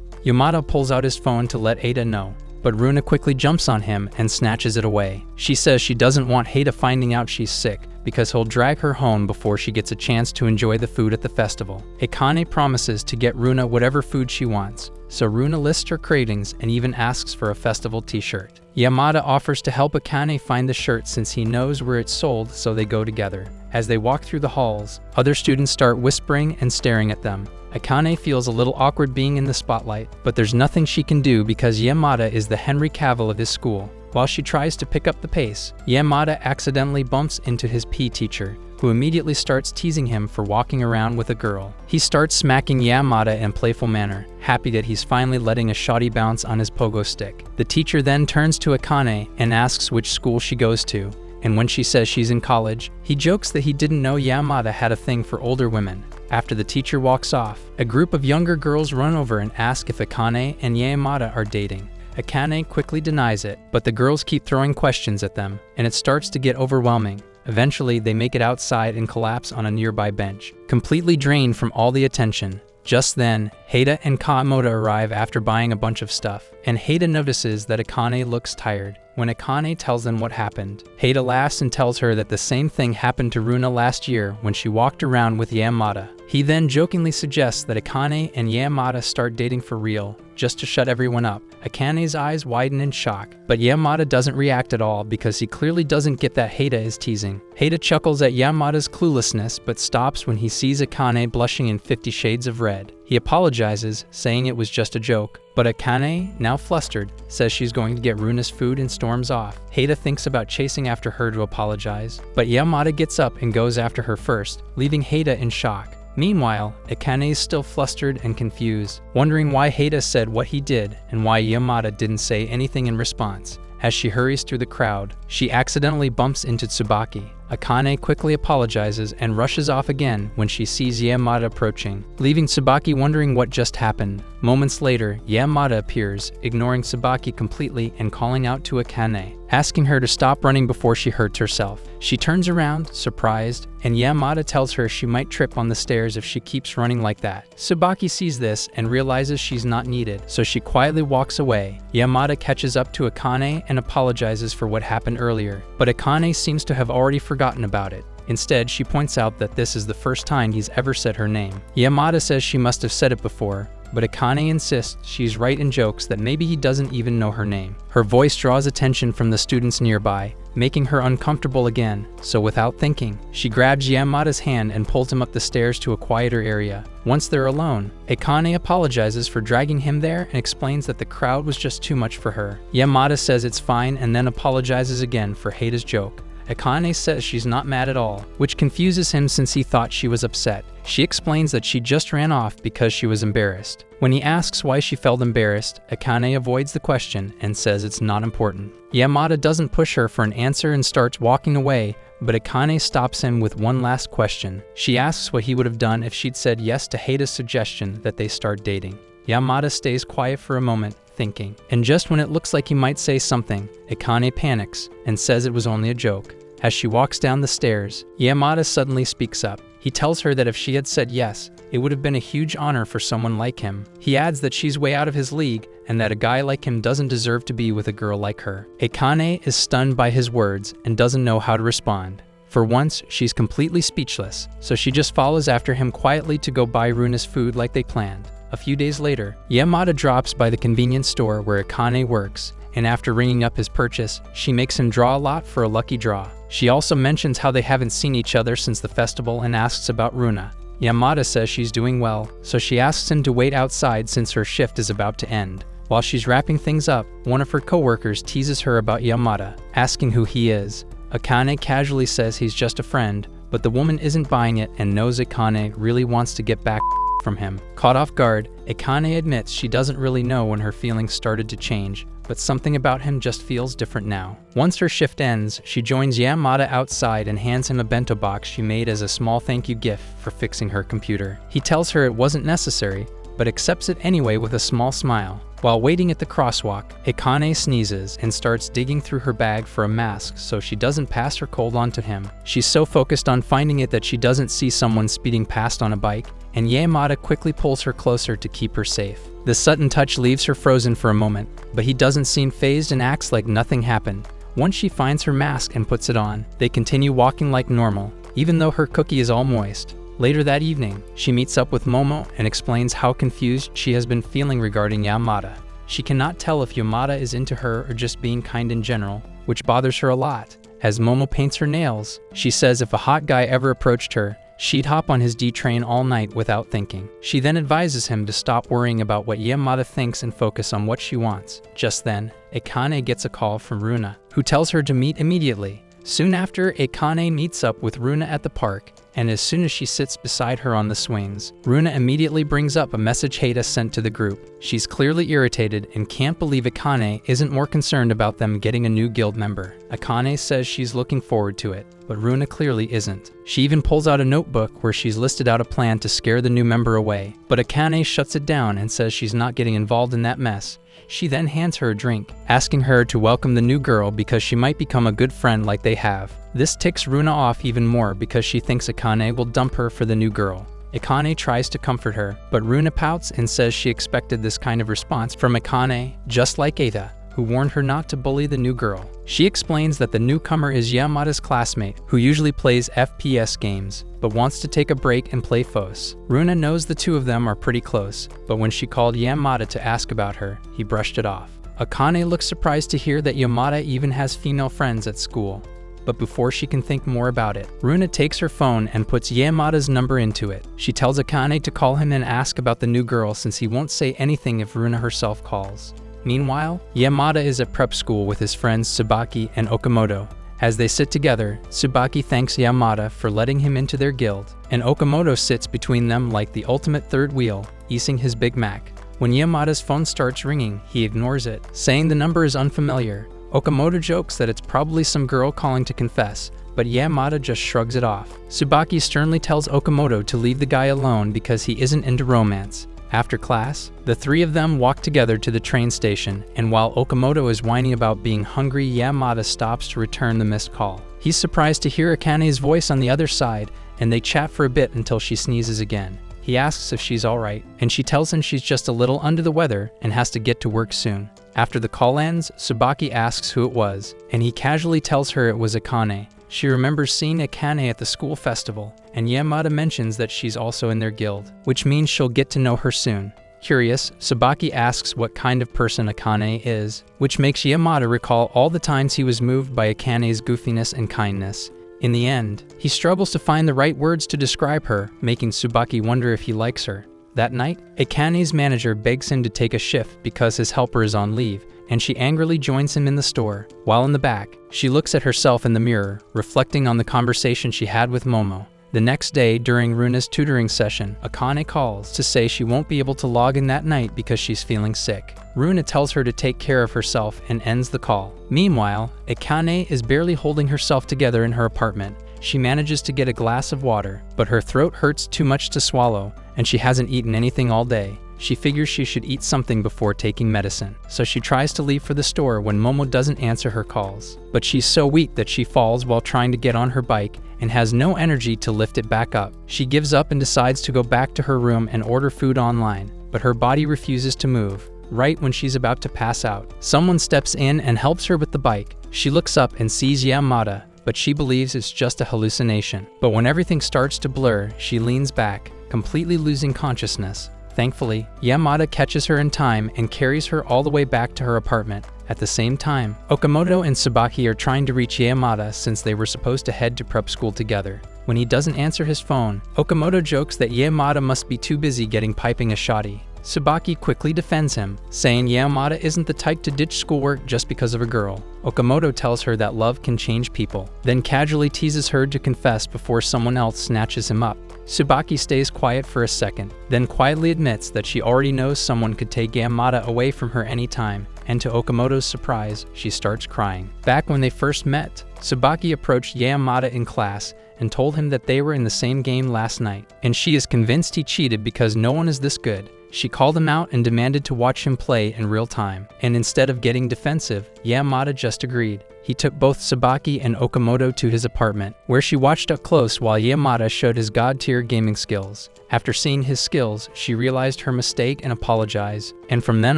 Yamada pulls out his phone to let Heida know, but Runa quickly jumps on him and snatches it away. She says she doesn't want Heida finding out she's sick, because he'll drag her home before she gets a chance to enjoy the food at the festival. Akane promises to get Runa whatever food she wants, so Runa lists her cravings and even asks for a festival t-shirt. Yamada offers to help Akane find the shirt since he knows where it's sold, so they go together. As they walk through the halls, other students start whispering and staring at them. Akane feels a little awkward being in the spotlight, but there's nothing she can do because Yamada is the Henry Cavill of his school. While she tries to pick up the pace, Yamada accidentally bumps into his PE teacher, who immediately starts teasing him for walking around with a girl. He starts smacking Yamada in a playful manner, happy that he's finally letting a shoddy bounce on his pogo stick. The teacher then turns to Akane and asks which school she goes to, and when she says she's in college, he jokes that he didn't know Yamada had a thing for older women. After the teacher walks off, a group of younger girls run over and ask if Akane and Yamada are dating. Akane quickly denies it, but the girls keep throwing questions at them, and it starts to get overwhelming. Eventually, they make it outside and collapse on a nearby bench, completely drained from all the attention. Just then, Heida and Kawamoto arrive after buying a bunch of stuff, and Heida notices that Akane looks tired. When Akane tells them what happened, Heida laughs and tells her that the same thing happened to Runa last year when she walked around with Yamada. He then jokingly suggests that Akane and Yamada start dating for real, just to shut everyone up. Akane's eyes widen in shock, but Yamada doesn't react at all because he clearly doesn't get that Hada is teasing. Hada chuckles at Yamada's cluelessness but stops when he sees Akane blushing in 50 Shades of Red. He apologizes, saying it was just a joke, but Akane, now flustered, says she's going to get Runa's food and storms off. Hada thinks about chasing after her to apologize, but Yamada gets up and goes after her first, leaving Hada in shock. Meanwhile, Akane is still flustered and confused, wondering why Hada said what he did and why Yamada didn't say anything in response. As she hurries through the crowd, she accidentally bumps into Tsubaki. Akane quickly apologizes and rushes off again when she sees Yamada approaching, leaving Tsubaki wondering what just happened. Moments later, Yamada appears, ignoring Tsubaki completely and calling out to Akane, asking her to stop running before she hurts herself. She turns around, surprised, and Yamada tells her she might trip on the stairs if she keeps running like that. Tsubaki sees this and realizes she's not needed, so she quietly walks away. Yamada catches up to Akane and apologizes for what happened earlier, but Akane seems to have already forgotten about it. Instead, she points out that this is the first time he's ever said her name. Yamada says she must have said it before, but Akane insists she's right and jokes that maybe he doesn't even know her name. Her voice draws attention from the students nearby, making her uncomfortable again, so without thinking, she grabs Yamada's hand and pulls him up the stairs to a quieter area. Once they're alone, Akane apologizes for dragging him there and explains that the crowd was just too much for her. Yamada says it's fine and then apologizes again for Hada's joke. Akane says she's not mad at all, which confuses him since he thought she was upset. She explains that she just ran off because she was embarrassed. When he asks why she felt embarrassed, Akane avoids the question and says it's not important. Yamada doesn't push her for an answer and starts walking away, but Akane stops him with one last question. She asks what he would have done if she'd said yes to Hada's suggestion that they start dating. Yamada stays quiet for a moment, thinking, and just when it looks like he might say something, Akane panics and says it was only a joke. As she walks down the stairs, Yamada suddenly speaks up. He tells her that if she had said yes, it would have been a huge honor for someone like him. He adds that she's way out of his league and that a guy like him doesn't deserve to be with a girl like her. Akane is stunned by his words and doesn't know how to respond. For once, she's completely speechless, so she just follows after him quietly to go buy Runa's food like they planned. A few days later, Yamada drops by the convenience store where Akane works, and after ringing up his purchase, she makes him draw a lot for a lucky draw. She also mentions how they haven't seen each other since the festival and asks about Runa. Yamada says she's doing well, so she asks him to wait outside since her shift is about to end. While she's wrapping things up, one of her coworkers teases her about Yamada, asking who he is. Akane casually says he's just a friend, but the woman isn't buying it and knows Akane really wants to get back from him. Caught off guard, Akane admits she doesn't really know when her feelings started to change, but something about him just feels different now. Once her shift ends, she joins Yamada outside and hands him a bento box she made as a small thank you gift for fixing her computer. He tells her it wasn't necessary, but accepts it anyway with a small smile. While waiting at the crosswalk, Akane sneezes and starts digging through her bag for a mask so she doesn't pass her cold on to him. She's so focused on finding it that she doesn't see someone speeding past on a bike, and Yamada quickly pulls her closer to keep her safe. The sudden touch leaves her frozen for a moment, but he doesn't seem fazed and acts like nothing happened. Once she finds her mask and puts it on, they continue walking like normal, even though her cookie is all moist. Later that evening, she meets up with Momo and explains how confused she has been feeling regarding Yamada. She cannot tell if Yamada is into her or just being kind in general, which bothers her a lot. As Momo paints her nails, she says if a hot guy ever approached her, she'd hop on his D train all night without thinking. She then advises him to stop worrying about what Yamada thinks and focus on what she wants. Just then, Akane gets a call from Runa, who tells her to meet immediately. Soon after, Akane meets up with Runa at the park, and as soon as she sits beside her on the swings, Runa immediately brings up a message Hada sent to the group. She's clearly irritated and can't believe Akane isn't more concerned about them getting a new guild member. Akane says she's looking forward to it, but Runa clearly isn't. She even pulls out a notebook where she's listed out a plan to scare the new member away, but Akane shuts it down and says she's not getting involved in that mess. She then hands her a drink, asking her to welcome the new girl because she might become a good friend like they have. This ticks Runa off even more because she thinks Akane will dump her for the new girl. Akane tries to comfort her, but Runa pouts and says she expected this kind of response from Akane, just like Ada, who warned her not to bully the new girl. She explains that the newcomer is Yamada's classmate, who usually plays FPS games, but wants to take a break and play FOS. Runa knows the two of them are pretty close, but when she called Yamada to ask about her, he brushed it off. Akane looks surprised to hear that Yamada even has female friends at school. But before she can think more about it, Runa takes her phone and puts Yamada's number into it. She tells Akane to call him and ask about the new girl since he won't say anything if Runa herself calls. Meanwhile, Yamada is at prep school with his friends Tsubaki and Okamoto. As they sit together, Tsubaki thanks Yamada for letting him into their guild, and Okamoto sits between them like the ultimate third wheel, eating his Big Mac. When Yamada's phone starts ringing, he ignores it, saying the number is unfamiliar. Okamoto jokes that it's probably some girl calling to confess, but Yamada just shrugs it off. Tsubaki sternly tells Okamoto to leave the guy alone because he isn't into romance. After class, the three of them walk together to the train station, and while Okamoto is whining about being hungry, Yamada stops to return the missed call. He's surprised to hear Akane's voice on the other side, and they chat for a bit until she sneezes again. He asks if she's alright, and she tells him she's just a little under the weather and has to get to work soon. After the call ends, Tsubaki asks who it was, and he casually tells her it was Akane. She remembers seeing Akane at the school festival, and Yamada mentions that she's also in their guild, which means she'll get to know her soon. Curious, Tsubaki asks what kind of person Akane is, which makes Yamada recall all the times he was moved by Akane's goofiness and kindness. In the end, he struggles to find the right words to describe her, making Tsubaki wonder if he likes her. That night, Akane's manager begs him to take a shift because his helper is on leave, and she angrily joins him in the store. While in the back, she looks at herself in the mirror, reflecting on the conversation she had with Momo. The next day, during Runa's tutoring session, Akane calls to say she won't be able to log in that night because she's feeling sick. Runa tells her to take care of herself and ends the call. Meanwhile, Akane is barely holding herself together in her apartment. She manages to get a glass of water, but her throat hurts too much to swallow, and she hasn't eaten anything all day. She figures she should eat something before taking medicine, so she tries to leave for the store when Momo doesn't answer her calls. But she's so weak that she falls while trying to get on her bike and has no energy to lift it back up. She gives up and decides to go back to her room and order food online, but her body refuses to move. Right when she's about to pass out, someone steps in and helps her with the bike. She looks up and sees Yamada, but she believes it's just a hallucination. But when everything starts to blur, she leans back, completely losing consciousness. Thankfully, Yamada catches her in time and carries her all the way back to her apartment. At the same time, Okamoto and Tsubaki are trying to reach Yamada since they were supposed to head to prep school together. When he doesn't answer his phone, Okamoto jokes that Yamada must be too busy getting piping a shoddy. Tsubaki quickly defends him, saying Yamada isn't the type to ditch schoolwork just because of a girl. Okamoto tells her that love can change people, then casually teases her to confess before someone else snatches him up. Tsubaki stays quiet for a second, then quietly admits that she already knows someone could take Yamada away from her anytime, and to Okamoto's surprise, she starts crying. Back when they first met, Tsubaki approached Yamada in class and told him that they were in the same game last night, and she is convinced he cheated because no one is this good. She called him out and demanded to watch him play in real time, and instead of getting defensive, Yamada just agreed. He took both Tsubaki and Okamoto to his apartment, where she watched up close while Yamada showed his god-tier gaming skills. After seeing his skills, she realized her mistake and apologized, and from then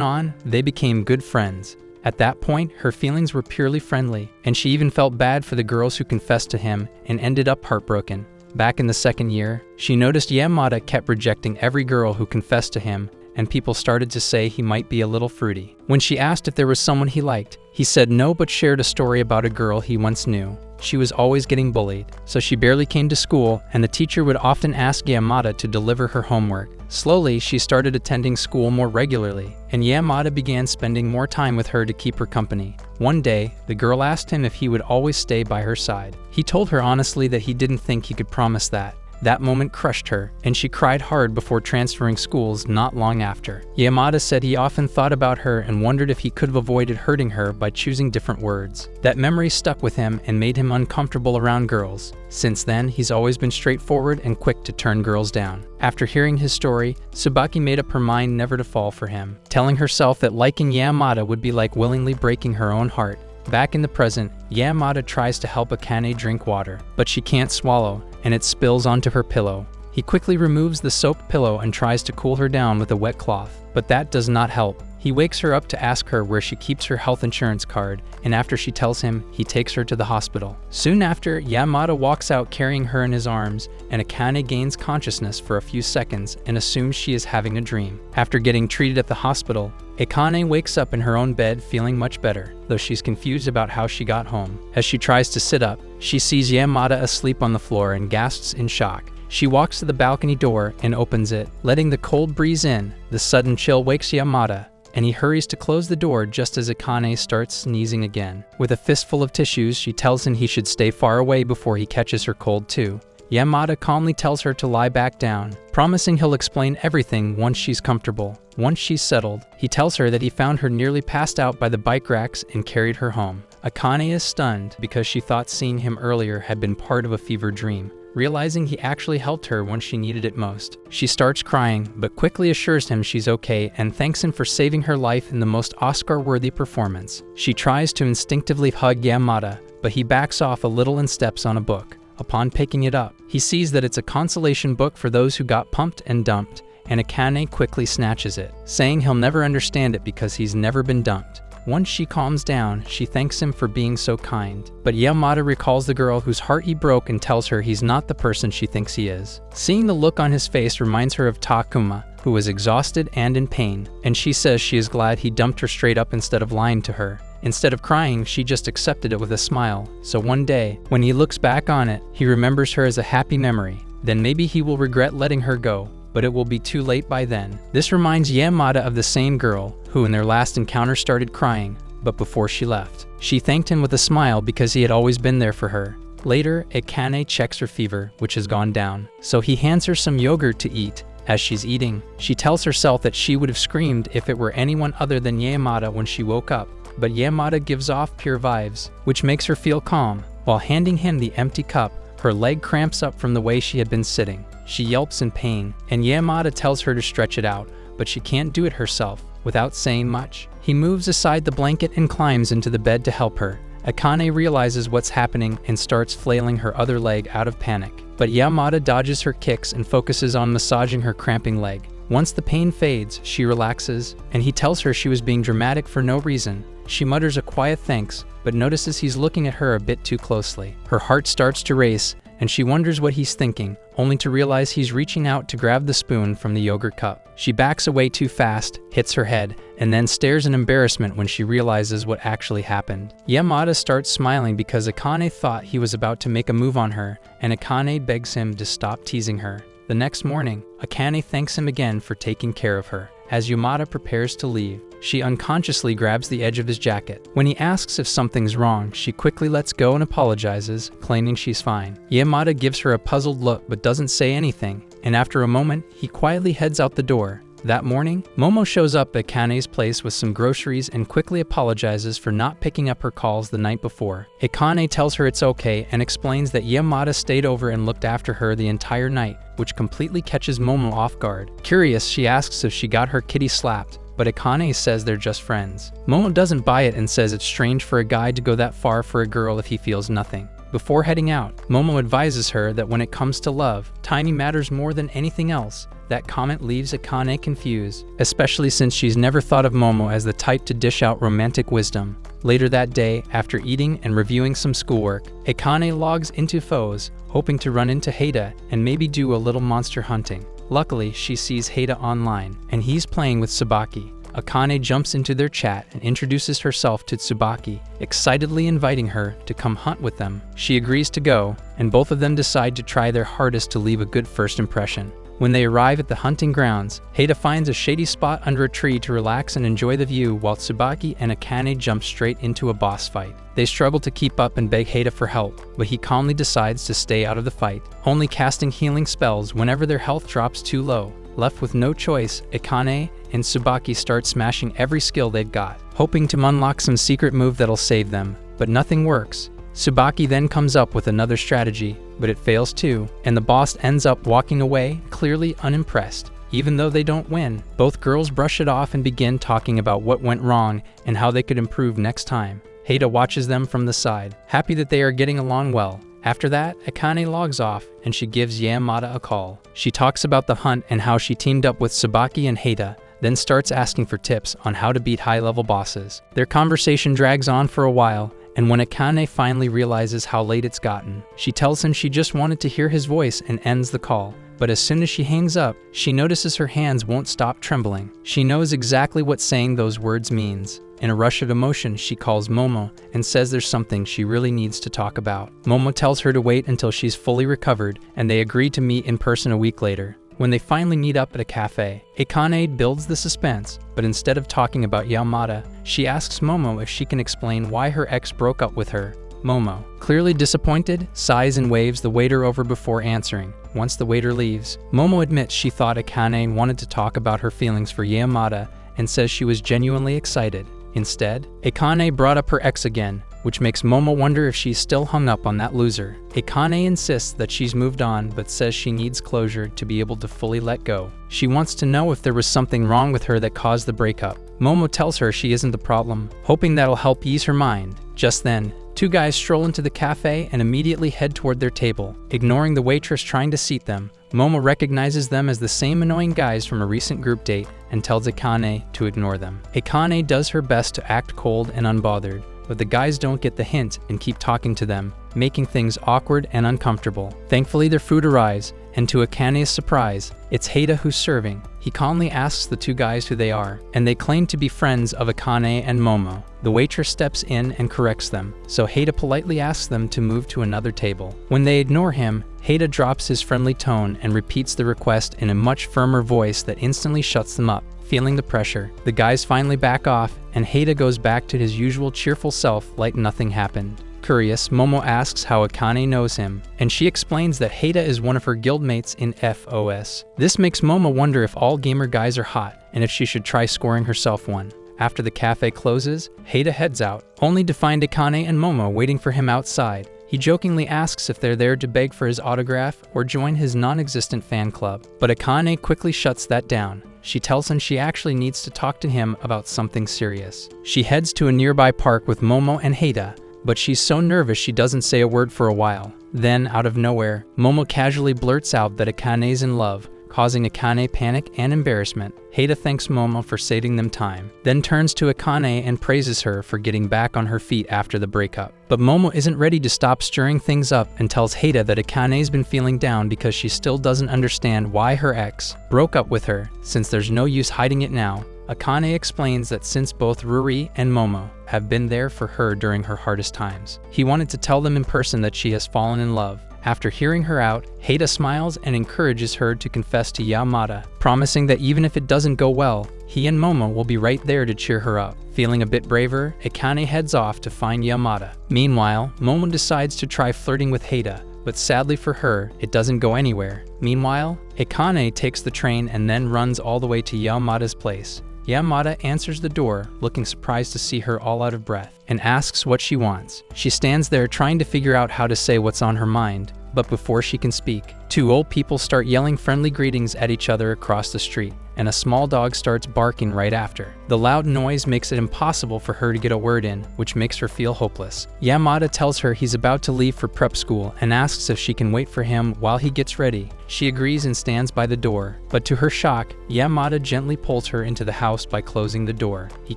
on, they became good friends. At that point, her feelings were purely friendly, and she even felt bad for the girls who confessed to him and ended up heartbroken. Back in the second year, she noticed Yamada kept rejecting every girl who confessed to him, and people started to say he might be a little fruity. When she asked if there was someone he liked, he said no but shared a story about a girl he once knew. She was always getting bullied, so she barely came to school, and the teacher would often ask Yamada to deliver her homework. Slowly, she started attending school more regularly, and Yamada began spending more time with her to keep her company. One day, the girl asked him if he would always stay by her side. He told her honestly that he didn't think he could promise that. That moment crushed her, and she cried hard before transferring schools not long after. Yamada said he often thought about her and wondered if he could have avoided hurting her by choosing different words. That memory stuck with him and made him uncomfortable around girls. Since then, he's always been straightforward and quick to turn girls down. After hearing his story, Tsubaki made up her mind never to fall for him, telling herself that liking Yamada would be like willingly breaking her own heart. Back in the present, Yamada tries to help Akane drink water, but she can't swallow, and it spills onto her pillow. He quickly removes the soaked pillow and tries to cool her down with a wet cloth, but that does not help. He wakes her up to ask her where she keeps her health insurance card, and after she tells him, he takes her to the hospital. Soon after, Yamada walks out carrying her in his arms, and Akane gains consciousness for a few seconds and assumes she is having a dream. After getting treated at the hospital, Akane wakes up in her own bed feeling much better, though she's confused about how she got home. As she tries to sit up, she sees Yamada asleep on the floor and gasps in shock. She walks to the balcony door and opens it, letting the cold breeze in. The sudden chill wakes Yamada, and he hurries to close the door just as Akane starts sneezing again. With a fistful of tissues, she tells him he should stay far away before he catches her cold too. Yamada calmly tells her to lie back down, promising he'll explain everything once she's comfortable. Once she's settled, he tells her that he found her nearly passed out by the bike racks and carried her home. Akane is stunned because she thought seeing him earlier had been part of a fever dream, realizing he actually helped her when she needed it most. She starts crying, but quickly assures him she's okay and thanks him for saving her life in the most Oscar-worthy performance. She tries to instinctively hug Yamada, but he backs off a little and steps on a book. Upon picking it up, he sees that it's a consolation book for those who got pumped and dumped, and Akane quickly snatches it, saying he'll never understand it because he's never been dumped. Once she calms down, she thanks him for being so kind. But Yamada recalls the girl whose heart he broke and tells her he's not the person she thinks he is. Seeing the look on his face reminds her of Takuma, who was exhausted and in pain, and she says she is glad he dumped her straight up instead of lying to her. Instead of crying, she just accepted it with a smile. So one day, when he looks back on it, he remembers her as a happy memory. Then maybe he will regret letting her go, but it will be too late by then. This reminds Yamada of the same girl, who in their last encounter started crying, but before she left. She thanked him with a smile because he had always been there for her. Later, Akane checks her fever, which has gone down, so he hands her some yogurt to eat. As she's eating, she tells herself that she would have screamed if it were anyone other than Yamada when she woke up, but Yamada gives off pure vibes, which makes her feel calm. While handing him the empty cup, her leg cramps up from the way she had been sitting. She yelps in pain, and Yamada tells her to stretch it out, but she can't do it herself. Without saying much, he moves aside the blanket and climbs into the bed to help her. Akane realizes what's happening and starts flailing her other leg out of panic. But Yamada dodges her kicks and focuses on massaging her cramping leg. Once the pain fades, she relaxes, and he tells her she was being dramatic for no reason. She mutters a quiet thanks, but notices he's looking at her a bit too closely. Her heart starts to race, and she wonders what he's thinking, only to realize he's reaching out to grab the spoon from the yogurt cup. She backs away too fast, hits her head, and then stares in embarrassment when she realizes what actually happened. Yamada starts smiling because Akane thought he was about to make a move on her, and Akane begs him to stop teasing her. The next morning, Akane thanks him again for taking care of her. As Yamada prepares to leave, she unconsciously grabs the edge of his jacket. When he asks if something's wrong, she quickly lets go and apologizes, claiming she's fine. Yamada gives her a puzzled look but doesn't say anything, and after a moment, he quietly heads out the door. That morning, Momo shows up at Akane's place with some groceries and quickly apologizes for not picking up her calls the night before. Akane tells her it's okay and explains that Yamada stayed over and looked after her the entire night, which completely catches Momo off guard. Curious, she asks if she got her kitty slapped, but Akane says they're just friends. Momo doesn't buy it and says it's strange for a guy to go that far for a girl if he feels nothing. Before heading out, Momo advises her that when it comes to love, timing matters more than anything else. That comment leaves Akane confused, especially since she's never thought of Momo as the type to dish out romantic wisdom. Later that day, after eating and reviewing some schoolwork, Akane logs into Foes, hoping to run into Haida and maybe do a little monster hunting. Luckily, she sees Haida online, and he's playing with Tsubaki. Akane jumps into their chat and introduces herself to Tsubaki, excitedly inviting her to come hunt with them. She agrees to go, and both of them decide to try their hardest to leave a good first impression. When they arrive at the hunting grounds, Haida finds a shady spot under a tree to relax and enjoy the view while Tsubaki and Akane jump straight into a boss fight. They struggle to keep up and beg Haida for help, but he calmly decides to stay out of the fight, only casting healing spells whenever their health drops too low. Left with no choice, Akane and Tsubaki start smashing every skill they've got, hoping to unlock some secret move that'll save them, but nothing works. Tsubaki then comes up with another strategy, but it fails too, and the boss ends up walking away, clearly unimpressed. Even though they don't win, both girls brush it off and begin talking about what went wrong and how they could improve next time. Haida watches them from the side, happy that they are getting along well, After that, Akane logs off, and she gives Yamada a call. She talks about the hunt and how she teamed up with Tsubaki and Heida, then starts asking for tips on how to beat high-level bosses. Their conversation drags on for a while, and when Akane finally realizes how late it's gotten, she tells him she just wanted to hear his voice and ends the call. But as soon as she hangs up, she notices her hands won't stop trembling. She knows exactly what saying those words means. In a rush of emotion, she calls Momo and says there's something she really needs to talk about. Momo tells her to wait until she's fully recovered, and they agree to meet in person a week later. When they finally meet up at a cafe, Akane builds the suspense, but instead of talking about Yamada, she asks Momo if she can explain why her ex broke up with her. Momo, clearly disappointed, sighs and waves the waiter over before answering. Once the waiter leaves, Momo admits she thought Akane wanted to talk about her feelings for Yamada and says she was genuinely excited. Instead, Akane brought up her ex again, which makes Momo wonder if she's still hung up on that loser. Akane insists that she's moved on but says she needs closure to be able to fully let go. She wants to know if there was something wrong with her that caused the breakup. Momo tells her she isn't the problem, hoping that'll help ease her mind. Just then, two guys stroll into the cafe and immediately head toward their table. Ignoring the waitress trying to seat them, Momo recognizes them as the same annoying guys from a recent group date and tells Akane to ignore them. Akane does her best to act cold and unbothered, but the guys don't get the hint and keep talking to them, making things awkward and uncomfortable. Thankfully, their food arrives, and to Akane's surprise, it's Heida who's serving. He calmly asks the two guys who they are, and they claim to be friends of Akane and Momo. The waitress steps in and corrects them, so Heida politely asks them to move to another table. When they ignore him, Heida drops his friendly tone and repeats the request in a much firmer voice that instantly shuts them up. Feeling the pressure, the guys finally back off, and Heida goes back to his usual cheerful self like nothing happened. Curious, Momo asks how Akane knows him, and she explains that Heida is one of her guildmates in FOS. This makes Momo wonder if all gamer guys are hot, and if she should try scoring herself one. After the cafe closes, Heida heads out, only to find Akane and Momo waiting for him outside. He jokingly asks if they're there to beg for his autograph or join his non-existent fan club, but Akane quickly shuts that down. She tells him she actually needs to talk to him about something serious. She heads to a nearby park with Momo and Heida, but she's so nervous she doesn't say a word for a while. Then, out of nowhere, Momo casually blurts out that Akane's in love, causing Akane panic and embarrassment. Heida thanks Momo for saving them time, then turns to Akane and praises her for getting back on her feet after the breakup. But Momo isn't ready to stop stirring things up and tells Heida that Akane's been feeling down because she still doesn't understand why her ex broke up with her, since there's no use hiding it now. Akane explains that since both Ruri and Momo have been there for her during her hardest times, he wanted to tell them in person that she has fallen in love. After hearing her out, Heida smiles and encourages her to confess to Yamada, promising that even if it doesn't go well, he and Momo will be right there to cheer her up. Feeling a bit braver, Akane heads off to find Yamada. Meanwhile, Momo decides to try flirting with Heida, but sadly for her, it doesn't go anywhere. Meanwhile, Akane takes the train and then runs all the way to Yamada's place. Yamada answers the door, looking surprised to see her all out of breath, and asks what she wants. She stands there trying to figure out how to say what's on her mind, but before she can speak, two old people start yelling friendly greetings at each other across the street, and a small dog starts barking right after. The loud noise makes it impossible for her to get a word in, which makes her feel hopeless. Yamada tells her he's about to leave for prep school and asks if she can wait for him while he gets ready. She agrees and stands by the door, but to her shock, Yamada gently pulls her into the house by closing the door. He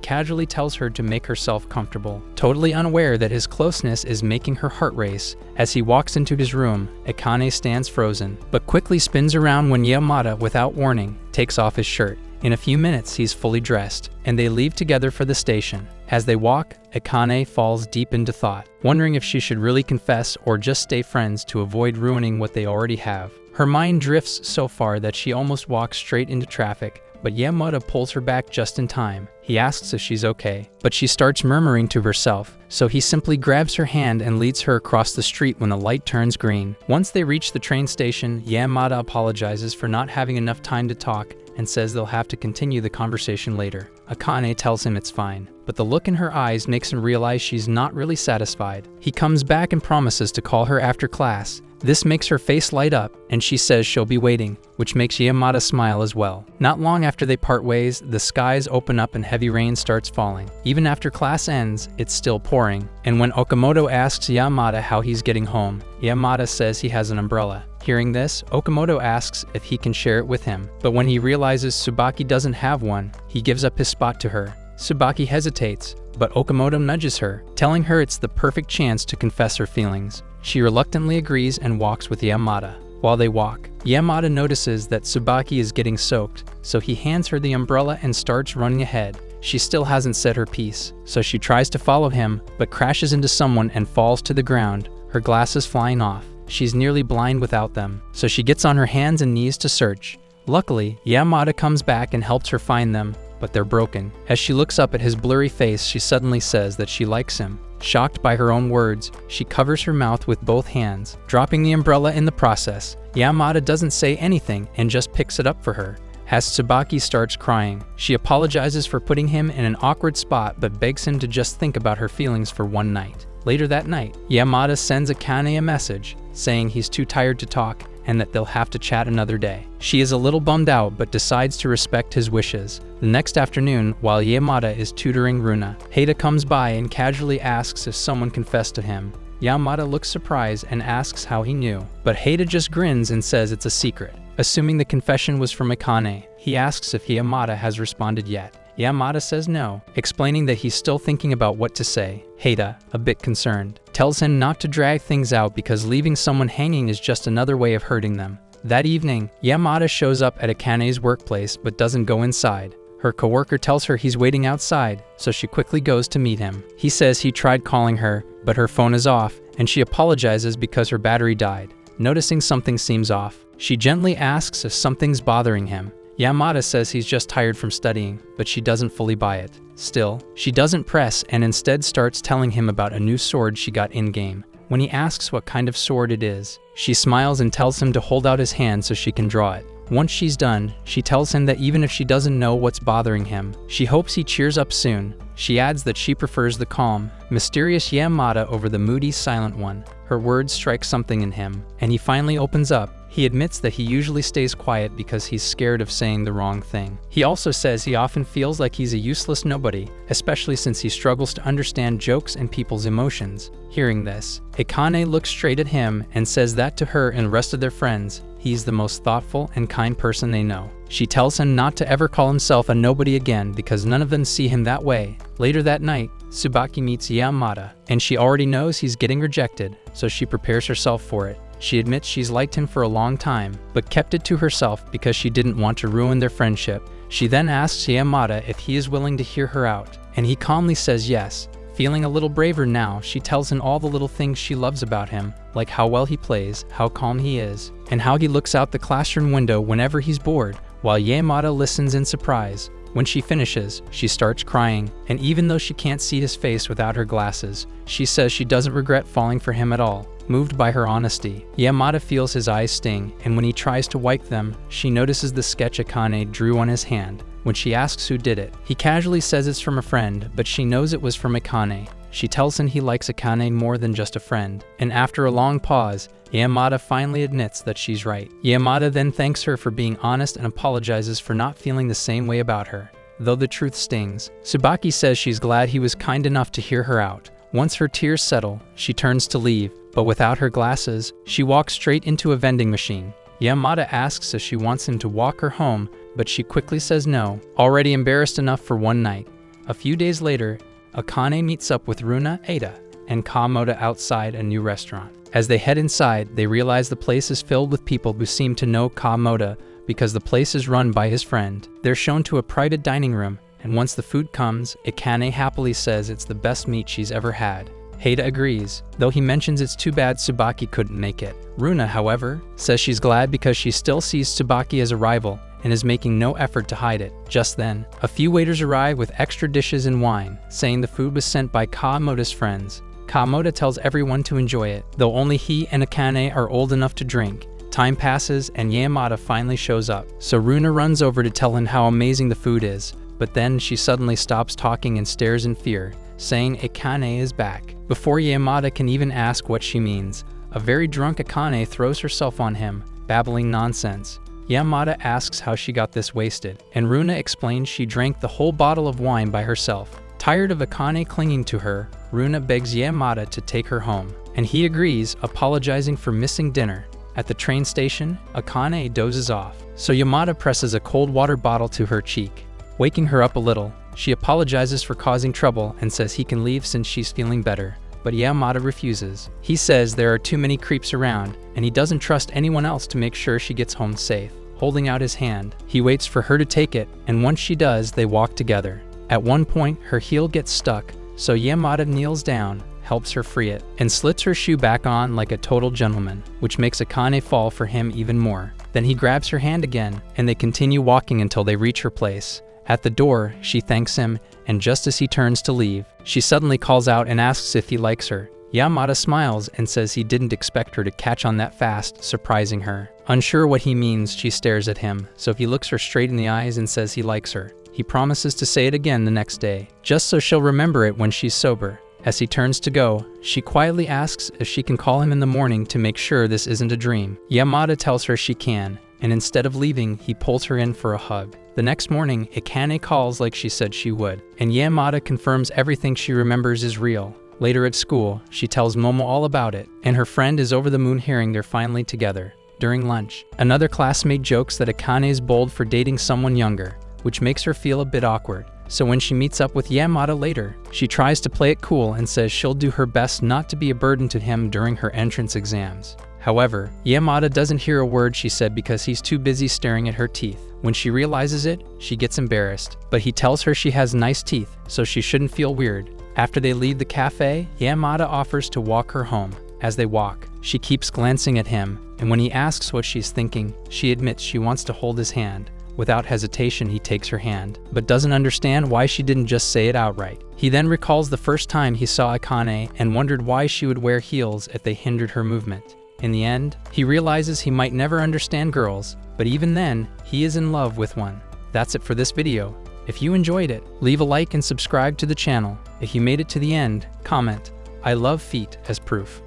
casually tells her to make herself comfortable, totally unaware that his closeness is making her heart race. As he walks into his room, Akane stands frozen, but quickly spins around when Yamada, without warning, takes off his shirt. In a few minutes, he's fully dressed, and they leave together for the station. As they walk, Akane falls deep into thought, wondering if she should really confess or just stay friends to avoid ruining what they already have. Her mind drifts so far that she almost walks straight into traffic, but Yamada pulls her back just in time. He asks if she's okay, but she starts murmuring to herself, so he simply grabs her hand and leads her across the street when the light turns green. Once they reach the train station, Yamada apologizes for not having enough time to talk and says they'll have to continue the conversation later. Akane tells him it's fine, but the look in her eyes makes him realize she's not really satisfied. He comes back and promises to call her after class. This makes her face light up, and she says she'll be waiting, which makes Yamada smile as well. Not long after they part ways, the skies open up and heavy rain starts falling. Even after class ends, it's still pouring, and when Okamoto asks Yamada how he's getting home, Yamada says he has an umbrella. Hearing this, Okamoto asks if he can share it with him, but when he realizes Tsubaki doesn't have one, he gives up his spot to her. Tsubaki hesitates, but Okamoto nudges her, telling her it's the perfect chance to confess her feelings. She reluctantly agrees and walks with Yamada. While they walk, Yamada notices that Tsubaki is getting soaked, so he hands her the umbrella and starts running ahead. She still hasn't said her piece, so she tries to follow him, but crashes into someone and falls to the ground, her glasses flying off. She's nearly blind without them, so she gets on her hands and knees to search. Luckily, Yamada comes back and helps her find them, but they're broken. As she looks up at his blurry face, she suddenly says that she likes him. Shocked by her own words, she covers her mouth with both hands, dropping the umbrella in the process. Yamada doesn't say anything and just picks it up for her. As Tsubaki starts crying, she apologizes for putting him in an awkward spot but begs him to just think about her feelings for one night. Later that night, Yamada sends Akane a message, saying he's too tired to talk and that they'll have to chat another day. She is a little bummed out but decides to respect his wishes. The next afternoon, while Yamada is tutoring Runa, Heida comes by and casually asks if someone confessed to him. Yamada looks surprised and asks how he knew, but Heida just grins and says it's a secret. Assuming the confession was from Akane, he asks if Yamada has responded yet. Yamada says no, explaining that he's still thinking about what to say. Heida, a bit concerned, tells him not to drag things out because leaving someone hanging is just another way of hurting them. That evening, Yamada shows up at Akane's workplace but doesn't go inside. Her coworker tells her he's waiting outside, so she quickly goes to meet him. He says he tried calling her, but her phone is off, and she apologizes because her battery died. Noticing something seems off, she gently asks if something's bothering him. Yamada says he's just tired from studying, but she doesn't fully buy it. Still, she doesn't press and instead starts telling him about a new sword she got in-game. When he asks what kind of sword it is, she smiles and tells him to hold out his hand so she can draw it. Once she's done, she tells him that even if she doesn't know what's bothering him, she hopes he cheers up soon. She adds that she prefers the calm, mysterious Yamada over the moody, silent one. Her words strike something in him, and he finally opens up. He admits that he usually stays quiet because he's scared of saying the wrong thing. He also says he often feels like he's a useless nobody, especially since he struggles to understand jokes and people's emotions. Hearing this, Akane looks straight at him and says that to her and the rest of their friends, he's the most thoughtful and kind person they know. She tells him not to ever call himself a nobody again because none of them see him that way. Later that night, Tsubaki meets Yamada, and she already knows he's getting rejected, so she prepares herself for it. She admits she's liked him for a long time, but kept it to herself because she didn't want to ruin their friendship. She then asks Yamada if he is willing to hear her out, and he calmly says yes. Feeling a little braver now, she tells him all the little things she loves about him, like how well he plays, how calm he is, and how he looks out the classroom window whenever he's bored, while Yamada listens in surprise. When she finishes, she starts crying, and even though she can't see his face without her glasses, she says she doesn't regret falling for him at all. Moved by her honesty, Yamada feels his eyes sting, and when he tries to wipe them, she notices the sketch Akane drew on his hand. When she asks who did it, he casually says it's from a friend, but she knows it was from Akane. She tells him he likes Akane more than just a friend, and after a long pause, Yamada finally admits that she's right. Yamada then thanks her for being honest and apologizes for not feeling the same way about her. Though the truth stings, Tsubaki says she's glad he was kind enough to hear her out. Once her tears settle, she turns to leave, but without her glasses, she walks straight into a vending machine. Yamada asks if she wants him to walk her home, but she quickly says no, already embarrassed enough for one night. A few days later, Akane meets up with Runa, Ada, and Kamoda outside a new restaurant. As they head inside, they realize the place is filled with people who seem to know Kamoda because the place is run by his friend. They're shown to a private dining room, and once the food comes, Akane happily says it's the best meat she's ever had. Heida agrees, though he mentions it's too bad Tsubaki couldn't make it. Runa, however, says she's glad because she still sees Tsubaki as a rival and is making no effort to hide it. Just then, a few waiters arrive with extra dishes and wine, saying the food was sent by Kamoda's friends. Kamoda tells everyone to enjoy it, though only he and Akane are old enough to drink, Time passes and Yamada finally shows up, so Runa runs over to tell him how amazing the food is, but then she suddenly stops talking and stares in fear, saying Akane is back. Before Yamada can even ask what she means, a very drunk Akane throws herself on him, babbling nonsense. Yamada asks how she got this wasted, and Runa explains she drank the whole bottle of wine by herself. Tired of Akane clinging to her, Runa begs Yamada to take her home, and he agrees, apologizing for missing dinner. At the train station, Akane dozes off, so Yamada presses a cold water bottle to her cheek. Waking her up a little, she apologizes for causing trouble and says he can leave since she's feeling better, but Yamada refuses. He says there are too many creeps around, and he doesn't trust anyone else to make sure she gets home safe. Holding out his hand, he waits for her to take it, and once she does, they walk together. At one point, her heel gets stuck, so Yamada kneels down, helps her free it, and slits her shoe back on like a total gentleman, which makes Akane fall for him even more. Then he grabs her hand again, and they continue walking until they reach her place. At the door, she thanks him, and just as he turns to leave, she suddenly calls out and asks if he likes her. Yamada smiles and says he didn't expect her to catch on that fast, surprising her. Unsure what he means, she stares at him, so he looks her straight in the eyes and says he likes her. He promises to say it again the next day, just so she'll remember it when she's sober. As he turns to go, she quietly asks if she can call him in the morning to make sure this isn't a dream. Yamada tells her she can, and instead of leaving, he pulls her in for a hug. The next morning, Akane calls like she said she would, and Yamada confirms everything she remembers is real. Later at school, she tells Momo all about it, and her friend is over the moon hearing they're finally together. During lunch, another classmate jokes that Akane is bold for dating someone younger, which makes her feel a bit awkward. So when she meets up with Yamada later, she tries to play it cool and says she'll do her best not to be a burden to him during her entrance exams. However, Yamada doesn't hear a word she said because he's too busy staring at her teeth. When she realizes it, she gets embarrassed, but he tells her she has nice teeth, so she shouldn't feel weird. After they leave the cafe, Yamada offers to walk her home. As they walk, she keeps glancing at him, and when he asks what she's thinking, she admits she wants to hold his hand. Without hesitation, he takes her hand, but doesn't understand why she didn't just say it outright. He then recalls the first time he saw Akane and wondered why she would wear heels if they hindered her movement. In the end, he realizes he might never understand girls, but even then, he is in love with one. That's it for this video. If you enjoyed it, leave a like and subscribe to the channel. If you made it to the end, comment, "I love feet" as proof.